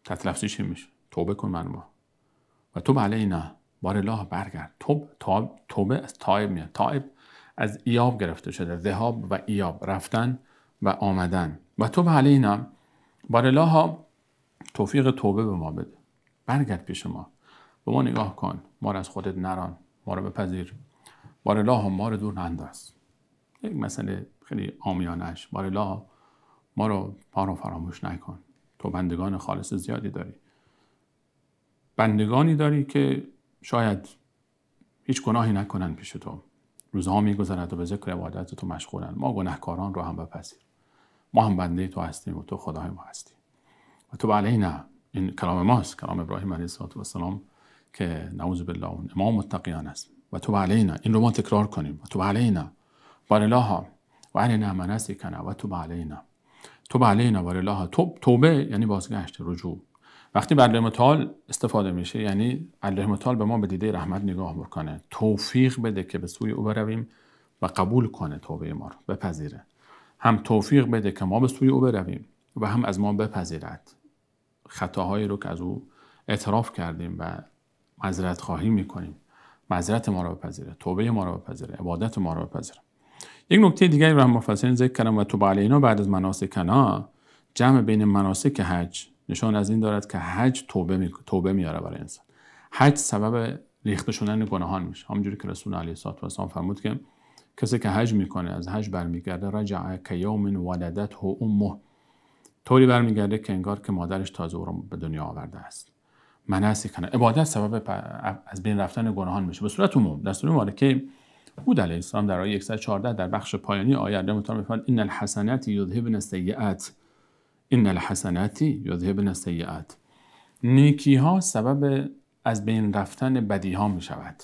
تحت لفظی چی میشه؟ توبه کن بر ما. و توب علینا بار الله برگرد. توبه از تایب میاد. تایب از ایاب گرفته شده. ذهاب و ایاب، رفتن و آمدن. و توب علینا بار الله توفیق توبه به ما بده. برگرد پیش ما. به ما نگاه کن. ما رو از خودت نران. ما رو بپذیر. بار الله ما رو دور ننداز. یک مسئله خیلی عامیانش. بار الله ما رو فراموش نکن. تو بندگان خالص زیادی داری. بندگانی داری که شاید هیچ گناهی نکنن پیش تو. روزها میگذرد و به ذکر عبادت تو مشغولن. ما گناهکاران رو هم بپذیر. ما هم بنده تو هستیم و تو خدای ما هستی. و تو علینا. این کلام ماست، کلام ابراهیم علیه السلام که نعوذ بالله امام متقیان است. و تو علینا. این رو ما تکرار کنیم. و تو علینا بار الله و ارنا مناسکنا و تو علینا. توب علینا بار الله. توبه یعنی بازگشت، رجوع. وقتی بر متعال استفاده میشه یعنی الله متعال به ما به دیده رحمت نگاه بکنه، توفیق بده که به سوی او برویم و قبول کنه توبه ما رو، بپذیره. هم توفیق بده که ما به سوی او برویم و هم از ما بپذیرد خطاهایی رو که از او اعتراف کردیم و معذرت خواهی میکنیم. معذرت ما رو بپذیره، توبه ما رو بپذیره، عبادت ما رو بپذیره. یک نکته دیگری رو هم مفسرین ذکر کردن و توب علینا بعد از مناسکنا جمع بین مناسک حج نشان از این دارد که حج توبه میاره برای انسان. حج سبب ریخته شدن گناهان میشه. همونجوری که رسول علیه السلام فرمود که کسی که حج میکنه از حج برمیگرده رجع کیوم ولدته امه، طوری برمیگرده که انگار که مادرش تازه او رو به دنیا آورده است. مناسکنا عبادت سبب از بین رفتن گناهان میشه به صورت عموم. در سوره مبارکه هود علیه السلام در آیه 114 در بخش پایانی آیه الله تعالی میفرماید ان الحسنات یذهبن السیئات. ان الحسنات یذهبن السیئات. نیکی ها سبب از بین رفتن بدی ها می شود.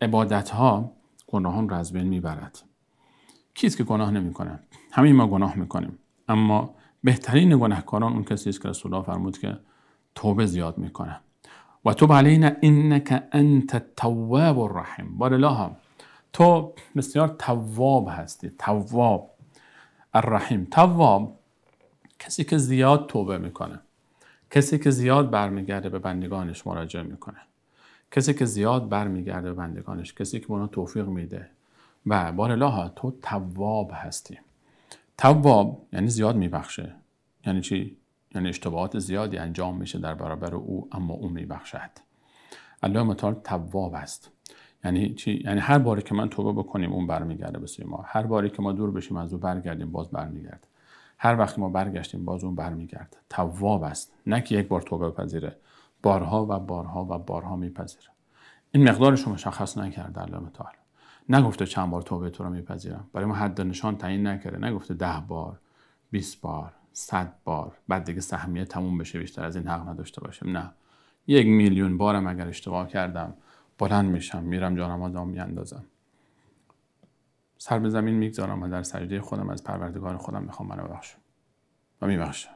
عبادت ها گناهان را از بین می برد. کیست که گناه نمی کنه؟ همه ما گناه می کنیم. اما بهترین گناهکاران اون کسی است که رسول الله فرمود که توبه زیاد می کنه. و توب علینا انک انت التواب الرحیم. بار الله تو بسیار تواب هستی. تواب الرحیم. تواب کسی که زیاد توبه میکنه، کسی که زیاد برمیگرده به بندگانش مراجعه میکنه، کسی که زیاد برمیگرده به بندگانش، کسی که به اونها توفیق میده. و بار الله تو تواب هستی. تواب یعنی زیاد میبخشه. یعنی چی؟ یعنی اشتباهات زیادی انجام میشه در برابر او اما او میبخشد. الله متعال تواب است. یعنی چی؟ یعنی هر باری که من توبه بکنیم اون برمیگرده به سوی ما. هر باری که ما دور بشیم از او برگردیم باز برمیگرده. هر وقت ما برگشتیم باز اون برمیگرده. تواب است. نه که یک بار توبه بپذیره، بارها و بارها و بارها میپذیره. این مقدارش رو مشخص نکرده الله متعال. نگفته چند بار توبه تو رو میپذیرم. برای ما حد نشان تعیین نکرده. نگفته 10 بار، 20 بار، 100 بار. بعد دیگه سهمیه تموم بشه بیشتر از این حق نداشته باشیم. نه. 1,000,000 بارم اگر اشتباه کردم بلند میشم، میرم جانمازم میاندازم، سر به زمین میگذارم و در سجده خودم از پروردگار خودم میخوام منو ببخشه و میبخشه.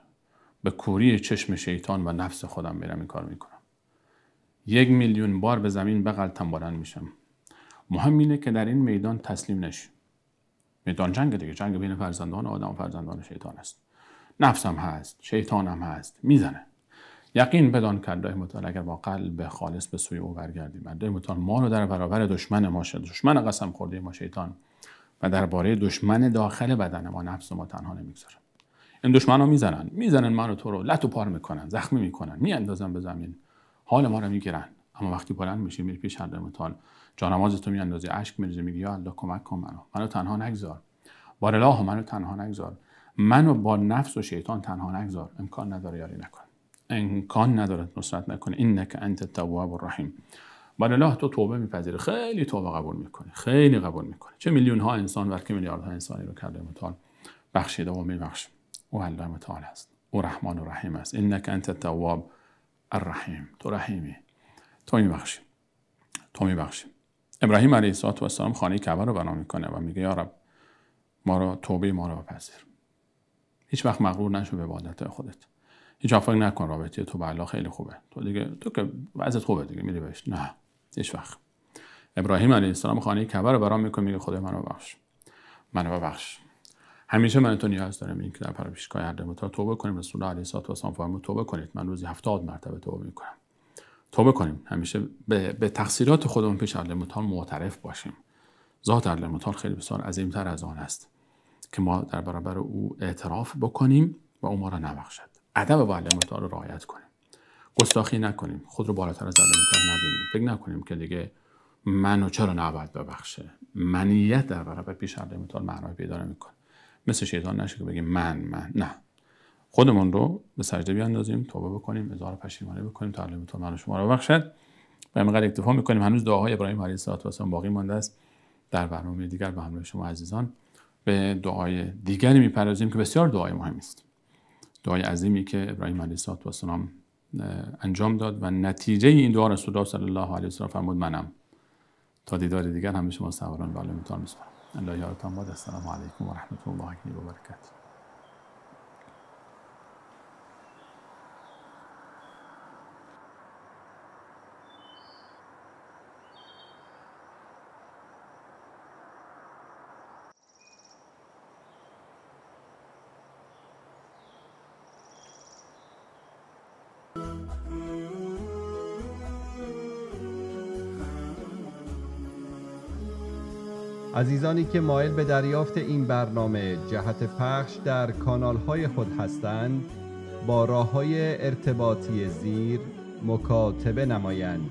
به کوری چشم شیطان و نفس خودم میرم این کار میکنم. 1,000,000 بار به زمین بغلتم بلند میشم. مهم اینه که در این میدان تسلیم نشی. میدان جنگ دیگه، جنگ بین فرزندان آدم و فرزندان شیطان است. نفسم هست، شیطانم هست، میزنه. یقین بدان که الله متعال اگر با قلب خالص به سوی او برگردیم، الله متعال ما رو در برابر دشمن ما شد، دشمن قسم خورده ما شیطان و درباره دشمن داخل بدن ما نفس ما تنها نمیگذاره. این دشمنا میزنن ما رو، تو رو لت و پار میکنن، زخمی میکنن، میاندازن به زمین، حال ما رو میگیرن. اما وقتی بلند میشی میری پیش الله متعال، جانماز تو میاندازی، اشک میریزی، میگی یا الله کمک کن منو تنها نگذار، بار الله منو تنها نگذار، منو با نفس و شیطان تنها نگذار. امکان نداره یاری نکن، امکان نداره نصرت نکنه. انک انت التواب الرحیم. بار الله تو توبه میپذیری، خیلی توبه قبول میکنی، خیلی قبول میکنی. چه میلیون ها انسان بلکه میلیاردها انسانی رو که الله متعال بخشیده و میبخشه. او الله متعال است، او رحمان و رحیم است. انک انت التواب الرحیم. تو رحیمی، تو میبخشی. ابراهیم علیه السلام خانه کعبه رو بنا میکنه و میگه یا رب ما رو، توبه ما رو بپذیر. هیچ وقت مغرور نشو به عبادت خودت. هیچ وقت فکر نکن رابطه تو با الله خیلی خوبه، تو که وضعیت خوبه دیگه میری بهش. نه، هیچ وقت. ابراهیم علیه السلام خانه کعبه رو بنا میکنه، میگه خدای منو ببخش. همیشه من تو نیاز دارم این که در پیشگاه الله متعال توبه کنیم. رسول الله علیه السلام فرمود توبه کنید. من روزی 70 مرتبه توبه میکنم. توبه کنیم، همیشه به تقصیرات خودمون پیش الله متعال معترف باشیم. ذات الله متعال خیلی بسیار عظیم‌تر از آن است که ما در برابر او اعتراف بکنیم و او ما را نبخشد. ادب با الله متعال رو رعایت کنیم، گستاخی نکنیم، خود رو بالاتر از الله متعال نبینیم، فکر نکنیم که دیگه منو چرا نباید ببخشه. منیت در برابر پیش الله متعال معنای پیدا نمیکنه. مثل شیطان نشه که بگیم من نه. خودمون رو به سجده بیاندازیم، توبه بکنیم، اظهار پشیمانی بکنیم تا الله متعال من و شما رو ببخشد. و اینقدر اکتفا میکنیم. هنوز دعاهای ابراهیم علیه السلام باقی مانده است. در برنامه دیگر با همراه شما عزیزان به دعای دیگری میپردازیم که بسیار دعای مهمی است. دعای عظیمی که ابراهیم علیه السلام انجام داد و نتیجه این دعا رسول الله صلی الله علیه و سلم فرمود منم. تا دیدار دیگر همه شما سواران به الله متعال میسپارم. الله یارتان باد. السلام علیکم و رحمت الله و برکاته. عزیزانی که مایل به دریافت این برنامه جهت پخش در کانال‌های خود هستند، با راه‌های ارتباطی زیر مکاتبه نمایند.